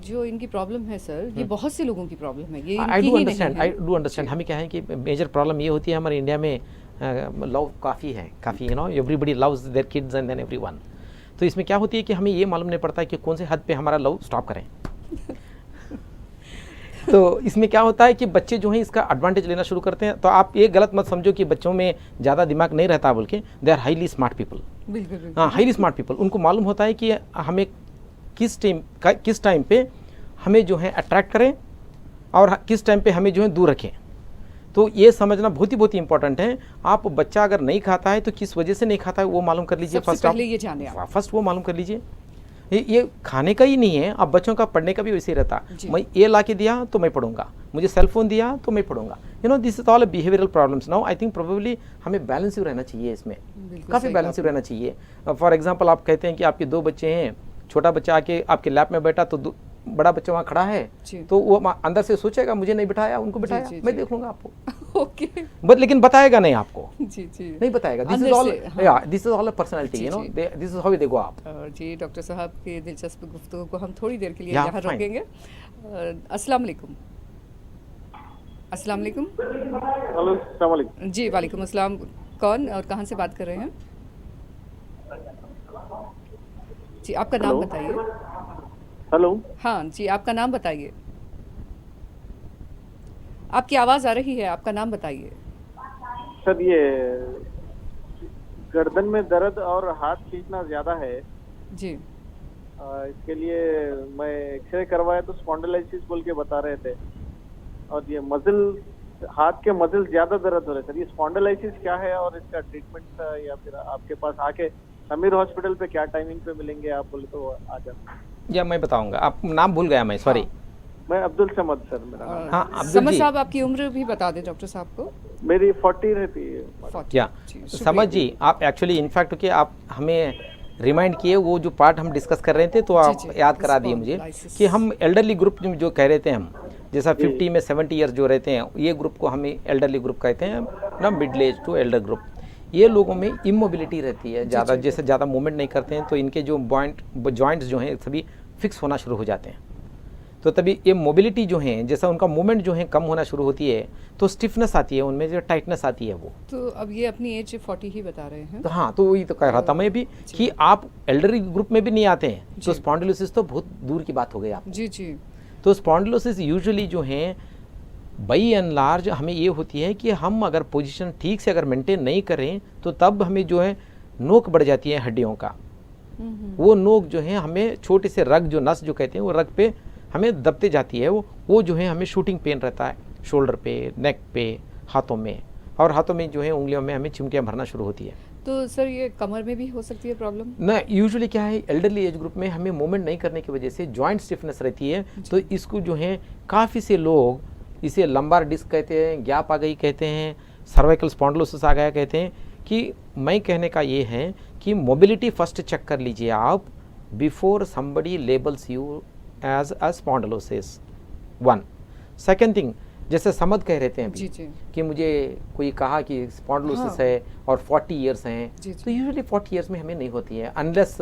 जो इनकी प्रॉब्लम है सर, ये बहुत से लोगों की प्रॉब्लम है, ये आई इनकी डू ही नहीं अंडरस्टैंड, है। I do understand. हमें क्या है कि मेजर प्रॉब्लम ये होती है हमारे इंडिया में, लव काफ़ी है, काफ़ी everybody loves their kids and then everyone. तो इसमें क्या होती है कि हमें ये मालूम नहीं पड़ता कि कौन से हद पे हमारा लव स्टॉप करें। तो इसमें क्या होता है कि बच्चे जो हैं इसका एडवांटेज लेना शुरू करते हैं। तो आप ये गलत मत समझो कि बच्चों में ज़्यादा दिमाग नहीं रहता बोल के, they are highly smart people. बिल्कुल बिल्कुल। हाँ, हाईली स्मार्ट पीपल, उनको मालूम होता है कि हमें किस टाइम पे हमें जो है अट्रैक्ट करें और किस टाइम पे हमें जो है दूर रखें। तो ये समझना बहुत ही इंपॉर्टेंट है। आप बच्चा अगर नहीं खाता है तो किस वजह से नहीं खाता है वो मालूम कर लीजिए। सबसे पहले ये जाने आप। फर्स्ट वो मालूम कर लीजिए। ये खाने का ही नहीं है, अब बच्चों का पढ़ने का भी वैसे ही रहता। जी। मैं ये ला के दिया तो मैं पढ़ूंगा, मुझे सेल फोन दिया तो मैं पढ़ूंगा। This is all behavioural problems. Now I think probably हमें बैलेंसिव रहना चाहिए इसमें, बिल्कुल काफ़ी सही बैलेंसिव बात रहना चाहिए। फॉर एग्जाम्पल आप कहते हैं कि आपके 2 बच्चे हैं, छोटा बच्चा आके आपके लैप में बैठा तो बड़ा बच्चा वहाँ खड़ा है, जी। तो वो अंदर से सोचेगा मुझे नहीं बिठाया, उनको बिठाया, जी, मैं जी। देख लूंगा आपको। ओके। बट लेकिन बताएगा नहीं आपको, जी जी। नहीं बताएगा। दिस इज अंदर ऑल से, हाँ। दिस इज ऑल पर्सनालिटी, जी, जी। This is how they go up. जी, डॉक्टर साहब की दिलचस्प गुफ्तगू को हम थोड़ी देर के लिए Yeah, यहाँ fine. रोकेंगे। अस्सलाम वालेकुम। अस्सलाम वालेकुम। हेलो, अस्सलाम वालेकुम। जी, वालेकुम अस्सलाम। कौन और कहाँ से बात कर रहे हैं? जी, आपका नाम हेलो। बताइए। हेलो, हाँ जी, आपका नाम बताइए। आपकी आवाज़ आ रही है, आपका नाम बताइए। सर ये गर्दन में दर्द और हाथ खींचना ज्यादा है, जी। इसके लिए मैं एक्सरे करवाया तो स्पॉन्डिलाइसिस बोल के बता रहे थे, और ये मसल, हाथ के मसल ज्यादा दर्द हो रहे सर। ये स्पॉन्डिलाइसिस क्या है और इसका ट्रीटमेंट या फिर आपके पास आके समीर हॉस्पिटल पे क्या टाइमिंग पे मिलेंगे आप बोले तो आ जाओ। या मैं बताऊंगा, आप नाम भूल गया मैं, सॉरी। मैं अब्दुल समद सर मेरा नाम। हाँ, अब्दुल समझ जी। साहब, आपकी उम्र भी बता दें डॉक्टर साहब को। मेरी 40 रहती है। 40। या जी, शुक्रिया। समझ जी, आप एक्चुअली इनफैक्ट कि आप हमें रिमाइंड किए वो जो पार्ट हम डिस्कस कर रहे थे, तो आप जी, याद करा दिए मुझे Spondylitis। कि हम एल्डरली ग्रुप जो कह रहे थे हम, जैसा 50 में 70 ईयर्स जो रहते हैं, ये ग्रुप को हम एल्डरली ग्रुप कहते हैं ना, middle age to elder group. ये लोगों में इमोबिलिटी रहती है ज़्यादा, जैसे ज़्यादा मूवमेंट नहीं करते हैं तो इनके जो जॉइंट्स जो हैं सभी फिक्स होना शुरू हो जाते हैं। तो तभी ये मोबिलिटी जो है, जैसा उनका मूवमेंट जो है कम होना शुरू होती है तो स्टिफनेस आती है उनमें, जो टाइटनेस आती है वो। तो अब ये अपनी एज 40 ही बता रहे हैं। तो हाँ, तो वही तो कह रहा था मैं भी कि आप एल्डरली ग्रुप में भी नहीं आते हैं तो जी। स्पॉन्डिलोसिस तो बहुत दूर की बात हो गई आप। जी जी। तो स्पॉन्डिलोसिस यूजुअली जो है बाई एंड लार्ज हमें ये होती है कि हम अगर पोजीशन ठीक से अगर मेंटेन नहीं करें तो तब हमें जो है नोक बढ़ जाती है हड्डियों का। वो नोक जो है हमें छोटे से रग, जो नस जो कहते हैं, वो रग पे हमें दबते जाती है। वो जो है हमें शूटिंग पेन रहता है शोल्डर पे, नेक पे, हाथों में, और हाथों में जो है उंगलियों में हमें चिमटियाँ भरना शुरू होती है। तो सर ये कमर में भी हो सकती है प्रॉब्लम? ना, यूजुअली क्या है, एल्डरली एज ग्रुप में हमें मूवमेंट नहीं करने की वजह से जॉइंट स्टिफनेस रहती है, तो इसको जो है काफ़ी से लोग इसे लंबार डिस्क कहते हैं, गैप आ गई कहते हैं, सर्वाइकल स्पॉन्डिलोसिस आ गया कहते हैं। कि मैं कहने का ये है कि मोबिलिटी फर्स्ट चेक कर लीजिए आप before somebody labels you as a spondylosis, one. Second thing, जैसे समद कह रहे थे अभी जी जी। कि मुझे कोई कहा कि स्पॉन्डिलोसिस है और 40 इयर्स हैं, तो यूजुअली 40 इयर्स में हमें नहीं होती है, अनलेस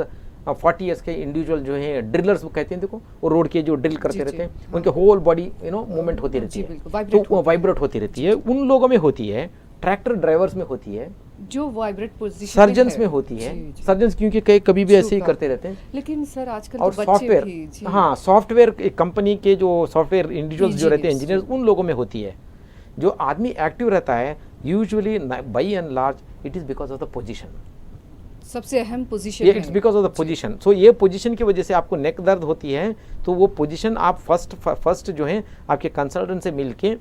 40 इयर्स के इंडिविजुअल जो है ड्रिलर्स वो कहते हैं, देखो वो रोड के जो ड्रिल करते रहते हैं, उनके होल बॉडी मूवमेंट होती रहती है, तो वो वाइब्रेट होती रहती है, उन लोगों में होती है। ट्रैक्टर ड्राइवर्स में होती है, जो वाइब्रेट पोजीशन सर्जन्स में होती है, सर्जन्स क्योंकि कई कभी भी ऐसे ही करते रहते हैं। लेकिन सर आजकल और तो बच्चे भी, हाँ, सॉफ्टवेयर कंपनी के जो सॉफ्टवेयर इंडिविजुअल्स जो रहते हैं, इंजीनियर्स, उन लोगों में होती है। जो आदमी एक्टिव रहता है usually by and large it is because of the position, सबसे अहम पोजीशन ये it's because of the position. So ये पोजीशन की वजह से आपको नेक दर्द होती है, तो वो पोजीशन आप फर्स्ट जो है आपके कंसल्टेंट से मिलके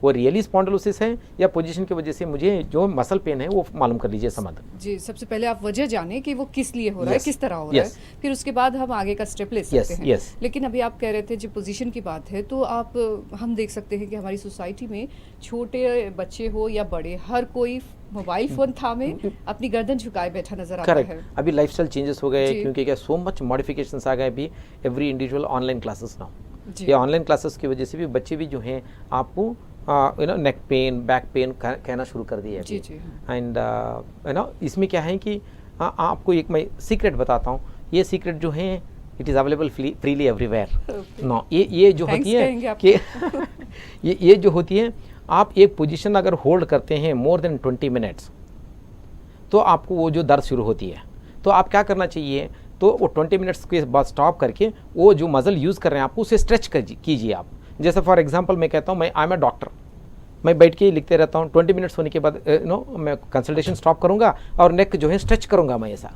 वो रियली स्पॉन्डिलोसिस है या पोजीशन की वजह से मुझे जो मसल पेन है वो मालूम कर लीजिए समझ। जी, सबसे पहले आप वजह जाने कि वो किस लिए हो रहा है, किस तरह हो रहा है, फिर उसके बाद हम आगे का स्टेप ले सकते हैं। लेकिन अभी आप कह रहे थे जो पोजीशन की बात है, तो आप हम देख सकते हैं कि हमारी सोसाइटी में छोटे बच्चे हो या बड़े, हर कोई मोबाइल फोन थामे अपनी गर्दन झुकाए बैठा नजर आता है। अभी लाइफस्टाइल चेंजेस हो गए क्योंकि क्या सो मच मॉडिफिकेशंस आ गए। अभी every individual online classes now, ये ऑनलाइन क्लासेस की वजह से भी बच्चे भी जो हैं आपको नेक पेन, बैक पेन कहना शुरू कर दिया है। एंड इसमें क्या है कि आपको एक मैं सीक्रेट बताता हूँ, ये सीक्रेट जो है it is available freely everywhere. No, ये जो होती है कि ये जो होती है, आप एक पोजीशन अगर होल्ड करते हैं मोर देन 20 मिनट्स तो आपको वो जो दर्द शुरू होती है, तो आप क्या करना चाहिए, तो वो 20 मिनट्स के बाद स्टॉप करके वो जो मसल यूज़ कर रहे हैं आपको उसे स्ट्रेच कीजिए आप। जैसे फॉर एग्जांपल मैं कहता हूँ, मैं आई एम ए डॉक्टर, मैं बैठ के लिखते रहता हूँ, 20 मिनट्स होने के बाद मैं कंसल्टेशन स्टॉप करूँगा और नेक जो है स्ट्रेच करूँगा मैं ऐसा।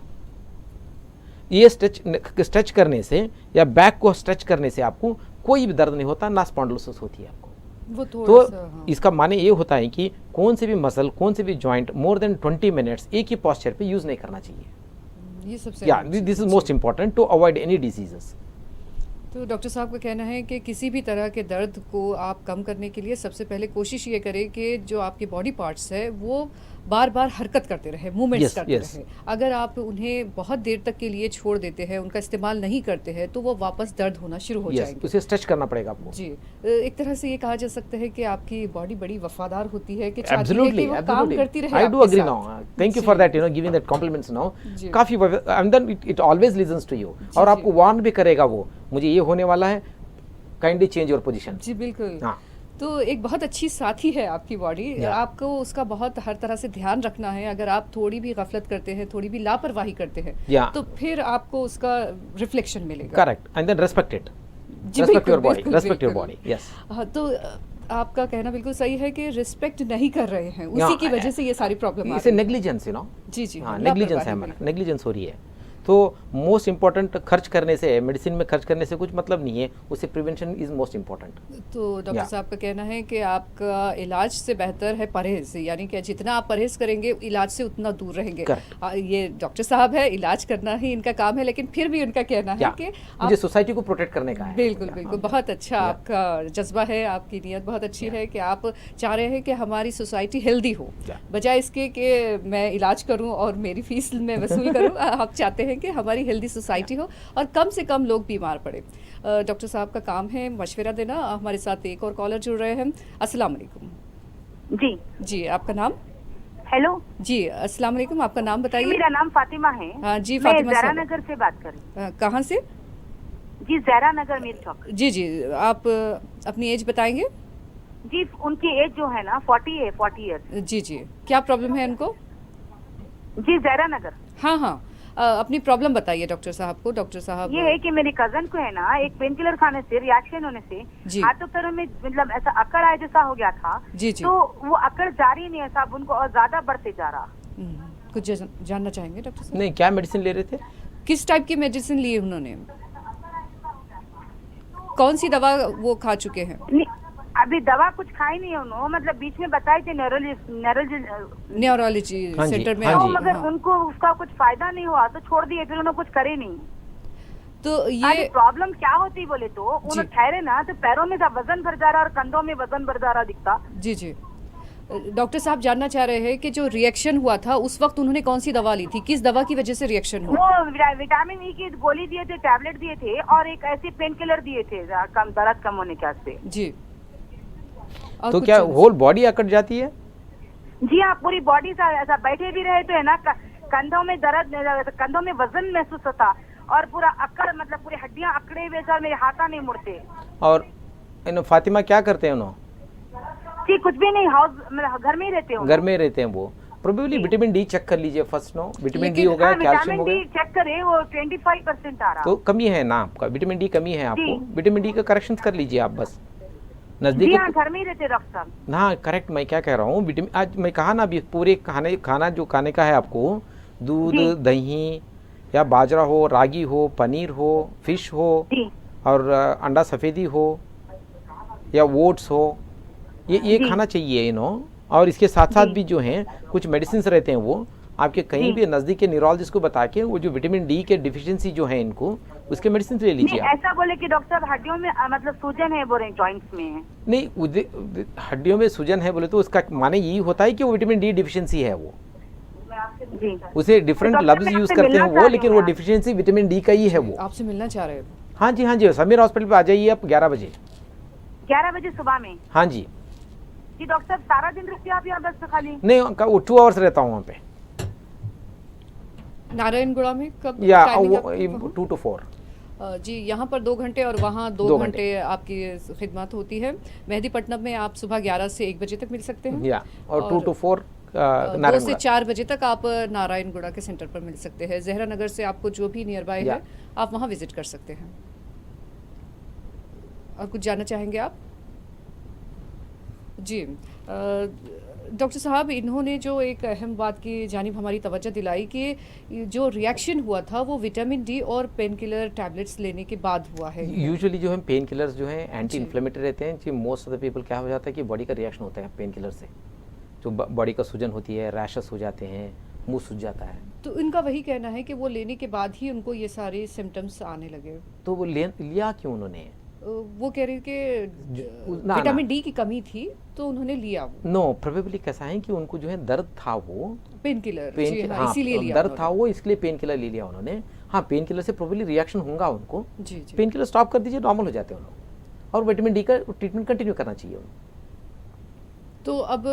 ये स्ट्रेच करने से या बैक को स्ट्रेच करने से आपको कोई भी दर्द नहीं होता, ना स्पॉन्डिलोसिस होती है आपको। तो इसका माने ये होता है कि कौन से भी मसल, कौन से भी जॉइंट मोर देन 20 मिनट्स एक ही पोस्चर पे यूज़ नहीं करना चाहिए। ये सबसे this is most important to avoid any diseases. तो डॉक्टर साहब का कहना है कि किसी भी तरह के दर्द को आप कम करने के लिए सबसे पहले कोशिश ये करें कि जो आपके बॉडी पार्ट्स है वो बार बार हरकत करते रहे, मूवमेंट्स करते रहे। अगर आप उन्हें बहुत देर तक के लिए छोड़ देते हैं, उनका इस्तेमाल नहीं करते हैं, तो वो वापस दर्द होना शुरू हो जाएंगे। उसे स्ट्रेच करना पड़ेगा आपको। जी, एक तरह से ये कहा जा सकता है कि आपकी बॉडी बड़ी वफादार होती है कि चाहती है कि वो काम करती रहे। I do agree now, thank you for that, giving that compliments now. काफी and then it always listens to you, और आपको वार्न भी करेगा वो, मुझे ये होने वाला है, काइंडली चेंज योर पोजीशन। जी बिल्कुल। हाँ, तो एक बहुत अच्छी साथी है आपकी बॉडी, आपको उसका बहुत हर तरह से ध्यान रखना है। अगर आप थोड़ी भी गफलत करते हैं, थोड़ी भी लापरवाही करते हैं, तो फिर आपको उसका रिफ्लेक्शन मिलेगा। Correct, and then respect it, respect your body, respect your body. Yes, तो आपका कहना बिल्कुल सही है कि रिस्पेक्ट नहीं कर रहे हैं, उसी की वजह से ये सारी प्रॉब्लम आ रही है। इसे नेग्लिजेंस, यू नो। जी जी, हाँ, नेग्लिजेंस है हमारा, नेग्लिजेंस हो रही है। तो मोस्ट इंपॉर्टेंट, खर्च करने से, मेडिसिन में खर्च करने से कुछ मतलब नहीं है, उससे प्रिवेंशन इज मोस्ट इंपॉर्टेंट। तो डॉक्टर साहब का कहना है कि आपका इलाज से बेहतर है परहेज, यानी कि जितना आप परहेज करेंगे इलाज से उतना दूर रहेंगे। ये डॉक्टर साहब है, इलाज करना ही इनका काम है, लेकिन फिर भी उनका कहना है कि मुझे सोसाइटी को प्रोटेक्ट करने का है। बिल्कुल बिल्कुल, बहुत अच्छा आपका जज्बा है, आपकी नीयत बहुत अच्छी है कि आप चाह रहे हैं कि हमारी सोसाइटी हेल्दी हो, बजाय इसके कि मैं इलाज करूँ और मेरी फीस मैं वसूल करूँ। आप चाहते हैं कि हमारी हेल्दी सोसाइटी हो और कम से कम लोग बीमार पड़े। डॉक्टर साहब का काम है मशवरा देना। हमारे साथ एक और कॉलर जुड़ रहे हैं। अस्सलाम वालेकुम। जी जी, आपका नाम? हेलो जी, अस्सलाम वालेकुम, आपका नाम बताइए। मेरा नाम फातिमा है। हाँ जी, फातिमा, मैं ज़रा नगर से बात कर रही हूँ। कहाँ से? जी, ज़रा नगर, मीर चौक। जी जी, आप अपनी एज बताएंगे? जी, उनकी एज जो है ना 40 है, 40 ईयर्स। जी जी, क्या प्रॉब्लम है उनको? जी, ज़रा नगर। हाँ हाँ, अपनी प्रॉब्लम बताइए डॉक्टर साहब को। डॉक्टर साहब, ये है कि मेरी कजन को है ना, एक पेन किलर खाने से रिएक्शन होने से जी। हाथों पैरों में मतलब ऐसा अकड़ आए जैसा हो गया था। जी जी। तो वो अकड़ जारी नहीं है साहब, उनको और ज्यादा बढ़ते जा रहा। कुछ जानना चाहेंगे डॉक्टर साहब? नहीं, क्या मेडिसिन ले रहे थे? किस टाइप की मेडिसिन ली उन्होंने? कौन सी दवा वो खा चुके हैं? अभी दवा कुछ खाई नहीं है उन्होंने, मतलब बीच में बताई थी न्यूरोलॉजी हाँ जी, सेंटर में। हाँ जी। मगर हाँ। उनको उसका कुछ फायदा नहीं हुआ तो छोड़ दिए, फिर उन्होंने कुछ करे नहीं। तो ये प्रॉब्लम क्या होती बोले तो उन्होंने ठहरे ना तो पैरों में वजन भर जा रहा और कंधों में वजन भर जा रहा दिखता। जी जी। डॉक्टर साहब जानना चाह रहे हैं कि जो रिएक्शन हुआ था उस वक्त उन्होंने कौन सी दवा ली थी, किस दवा की वजह से रिएक्शन हुआ? वो विटामिन ई की गोली दिए थे, टैबलेट दिए थे और एक ऐसे पेन किलर दिए थे कम दर्द कम होने के वास्ते। जी। और तो कुछ क्या होल बॉडी अकड़ जाती है? जी हाँ, पूरी बॉडी से ऐसा बैठे भी रहे तो है ना, कंधों में दर्द, कंधों में वजन महसूस होता और पूरा अकड़ मतलब पूरी हड्डियां अकड़े हुए सर, मेरे हाथा नहीं मुड़ते। और फातिमा क्या करते हैं उन्होंने? जी कुछ भी नहीं, हाउस मतलब घर में ही रहते हो। घर में रहते हैं वो। प्रोबेबली विटामिन डी चेक कर लीजिए फर्स्ट। नो विटामिन डी हो गया, कैल्शियम हो विटामिन डी गया, चेक करे वो 25% आ रहा। तो कमी है ना आपका, विटामिन डी कमी है आपको, विटामिन डी का करेक्शन कर लीजिए आप बस जी नजदीक। हाँ, घर में ही रहते डॉक्टर साहब। हाँ करेक्ट, मैं क्या कह रहा हूँ, विटामिन आज मैं कहा ना अभी पूरे खाना जो खाने का है आपको, दूध, दही या बाजरा हो, रागी हो, पनीर हो, फिश हो और अंडा सफ़ेदी हो या ओट्स हो, ये खाना चाहिए और इसके साथ साथ भी जो हैं कुछ मेडिसिन रहते हैं वो आपके कहीं भी नज़दीक के न्यूरोलॉजिस्ट को बता के वो जो विटामिन डी के डिफिशियंसी जो है इनको उसके मेडिसिन ले लीजिए आप। ऐसा बोले कि डॉक्टर साहब हड्डियों में मतलब सूजन है बोले, जॉइंट्स में है। नहीं, हड्डियों में सूजन है बोले तो उसका माने यही होता है कि वो विटामिन डी डिफिशियंसी है वो। जी। उसे डिफरेंट लफ्ज यूज करते हैं वो, लेकिन वो डिफिशियंसी विटामिन डी का ही है वो। आपसे मिलना चाह रहे हैं? हाँ जी, हाँ जी, समीर हॉस्पिटल पे आ जाइए आप 11 बजे। 11 बजे सुबह में? हाँ जी। जी डॉक्टर साहब सारा दिन रुकते आप यहाँ बस खाली? नहीं, वो 2 आवर्स रहता हूँ वहाँ पे। नारायणगुड़ा में कब? या 2 to 4। जी, यहाँ पर 2 घंटे और वहाँ 2 घंटे आपकी खिदमत होती है। मेहदीपट्टनम में आप सुबह 11 से 1 बजे तक मिल सकते हैं। या और 2 to 4 2 से 4 बजे तक आप नारायणगुड़ा के सेंटर पर मिल सकते हैं। जहरा नगर से आपको जो भी नियर बाय है आप वहाँ विजिट कर सकते हैं। और कुछ जानना चाहेंगे आप? जी डॉक्टर साहब, इन्होंने जो एक अहम बात की जानिब हमारी तवज्जो दिलाई कि जो रिएक्शन हुआ था वो विटामिन डी और पेन किलर टैबलेट्स लेने के बाद हुआ है। यूजुअली जो है पेन किलर्स जो है एंटी इन्फ्लेमेटरी रहते हैं जी। मोस्ट ऑफ द पीपल क्या हो जाता है कि बॉडी का रिएक्शन होता है पेन किलर से, जो बॉडी का सूजन होती है, रैशेस हो जाते हैं, मुंह सूज जाता है। तो इनका वही कहना है कि वो लेने के बाद ही उनको ये सारे सिम्टम्स आने लगे। तो वो लिया क्यों उन्होंने? वो कह रही कि विटामिन डी की कमी थी तो उन्होंने लिया। नो, प्रोबेबली कैसा है कि उनको जो है दर्द था वो पेन किलर, हाँ, इसीलिए लिया दर्द था वो, इसलिए पेन किलर ले लिया उन्होंने। हाँ, पेन किलर से प्रोबेबली रिएक्शन होगा उनको। जी। पेन किलर स्टॉप कर दीजिए, नॉर्मल हो जाते हैं उन्होंने, और विटामिन डी का ट्रीटमेंट कंटिन्यू करना चाहिए उनको। तो अब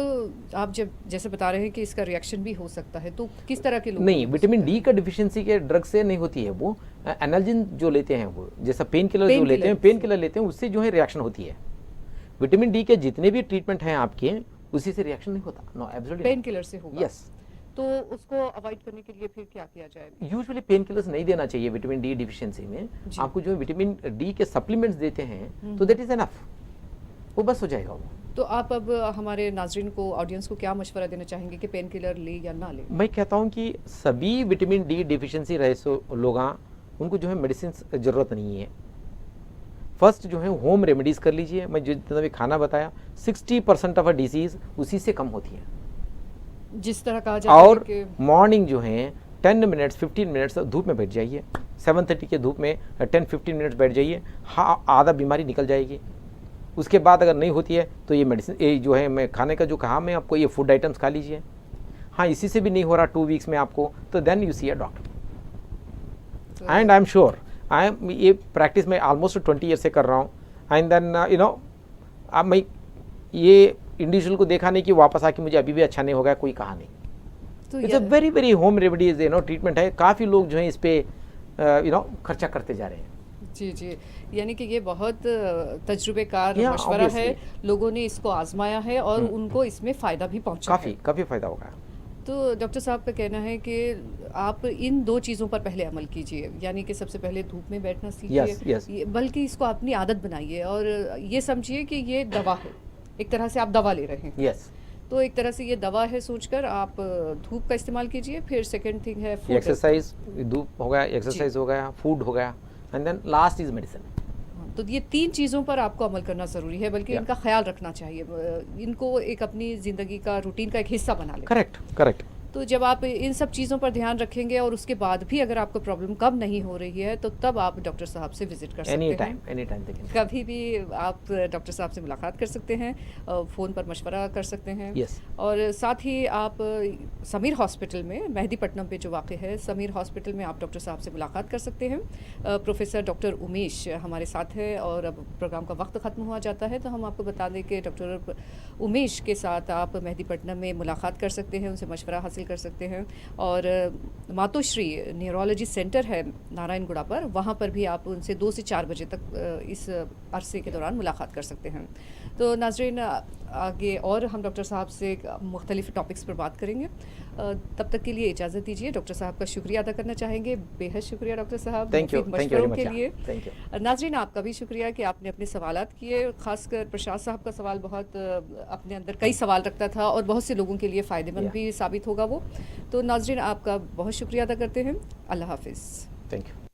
आप जब जैसे बता रहे हैं कि इसका रिएक्शन भी हो सकता है, तो किस तरह के लोग? नहीं, विटामिन डी का डिफिशियंसी के ड्रग से नहीं होती है, वो एनाल्जिन जो लेते हैं वो, जैसा पेन किलर जो लेते हैं, पेन किलर लेते हैं उससे जो है रिएक्शन होती है। विटामिन डी के जितने भी ट्रीटमेंट हैं आपके उसी से रिएक्शन नहीं होता। नो, एब्सोल्युटली पेन किलर से होगा। यस। तो उसको अवॉइड करने के लिए फिर क्या किया जाए? यूजुअली पेन किलर्स नहीं देना चाहिए विटामिन डी डिफिशियंसी में। आपको जो विटामिन डी के सप्लीमेंट्स देते हैं तो दैट इज एनफ, वो बस हो जाएगा वो। तो आप अब हमारे नाजरीन को, ऑडियंस को क्या मशवरा देना चाहेंगे कि पेन किलर ले या ना ले? मैं कहता हूँ कि सभी विटामिन डी डिफिशियंसी रहे लोग उनको जो है मेडिसिन ज़रूरत नहीं है। फर्स्ट जो है होम रेमेडीज़ कर लीजिए। मैं जितना भी खाना बताया 60% ऑफ अ डिसीज़ उसी से कम होती है। जिस तरह कहा जाता है और कि मॉर्निंग जो है 10 मिनट्स 15 मिनट्स धूप में बैठ जाइए। 7:30 के धूप में 10-15 मिनट्स बैठ जाइए, हाँ आधा बीमारी निकल जाएगी। उसके बाद अगर नहीं होती है तो ये मेडिसिन, ये जो है मैं खाने का जो कहा मैं आपको, ये फूड आइटम्स खा लीजिए। हाँ, इसी से भी नहीं हो रहा 2 वीक्स में आपको, तो then you see a doctor. And I am sure, ये प्रैक्टिस में ऑलमोस्ट 20 ईयर से कर रहा हूँ। एंड देन अब मैं ये इंडिविजुअल को देखा नहीं कि वापस आके मुझे अभी भी अच्छा नहीं हो गया, कोई कहा नहीं। तो it's a very very home remedies treatment है। काफ़ी लोग जो है इस पे खर्चा करते जा रहे हैं। जी, यानी कि ये बहुत तजुर्बेकार Yeah, मशवरा है। obviously. लोगों ने इसको आजमाया है और उनको इसमें फ़ायदा भी पहुंचा है। काफ़ी फ़ायदा होगा। तो डॉक्टर साहब का कहना है कि आप इन 2 चीज़ों पर पहले अमल कीजिए, यानी कि सबसे पहले धूप में बैठना सीखिए, Yes. बल्कि इसको अपनी आदत बनाइए और ये समझिए कि ये दवा है, एक तरह से आप दवा ले रहे हैं। यस, तो एक तरह से ये दवा है सोचकर आप धूप का इस्तेमाल कीजिए। फिर सेकंड थिंग है फूड। एक्सरसाइज, धूप हो गया, एक्सरसाइज हो गया, फूड हो गया, and then last is medicine. तो ये 3 चीज़ों पर आपको अमल करना ज़रूरी है, बल्कि Yeah. इनका ख्याल रखना चाहिए, इनको एक अपनी ज़िंदगी का रूटीन का एक हिस्सा बना लें। Correct, correct. तो जब आप इन सब चीज़ों पर ध्यान रखेंगे और उसके बाद भी अगर आपको प्रॉब्लम कम नहीं हो रही है, तो तब आप डॉक्टर साहब से विजिट कर सकते एनी हैं। Time they can. कभी भी आप डॉक्टर साहब से मुलाकात कर सकते हैं, फ़ोन पर मशवरा कर सकते हैं। Yes. और साथ ही आप समीर हॉस्पिटल में, मेहदीपट्टनम पे जो वाक़ है, समीर हॉस्पिटल में आप डॉक्टर साहब से मुलाकात कर सकते हैं। प्रोफेसर डॉक्टर उमेश हमारे साथ है और अब प्रोग्राम का वक्त ख़त्म हुआ जाता है, तो हम आपको बता दें कि डॉक्टर उमेश के साथ आप मेहदीपट्टनम में मुलाकात कर सकते हैं, उनसे मशवरा हासिल कर सकते हैं। और मातोश्री न्यूरोलॉजी सेंटर है नारायणगुड़ा पर, वहाँ पर भी आप उनसे 2 से 4 बजे तक इस अरसे के दौरान मुलाकात कर सकते हैं। तो नाज़रीन, आगे और हम डॉक्टर साहब से मुख्तलिफ टॉपिक्स पर बात करेंगे। तब तक के लिए इजाज़त दीजिए। डॉक्टर साहब का शुक्रिया अदा करना चाहेंगे। बेहद शुक्रिया डॉक्टर साहब थैंक यू मुफीद वेरी मशवरों मच। के लिए। Thank you. नाज़रीन, आपका भी शुक्रिया कि आपने अपने सवालात किए। ख़ासकर प्रशांत साहब का सवाल बहुत अपने अंदर कई सवाल रखता था और बहुत से लोगों के लिए फ़ायदेमंद भी साबित होगा वो। तो नाज़रीन, आपका बहुत शुक्रिया अदा करते हैं। अल्लाह हाफ़िज़। Thank you.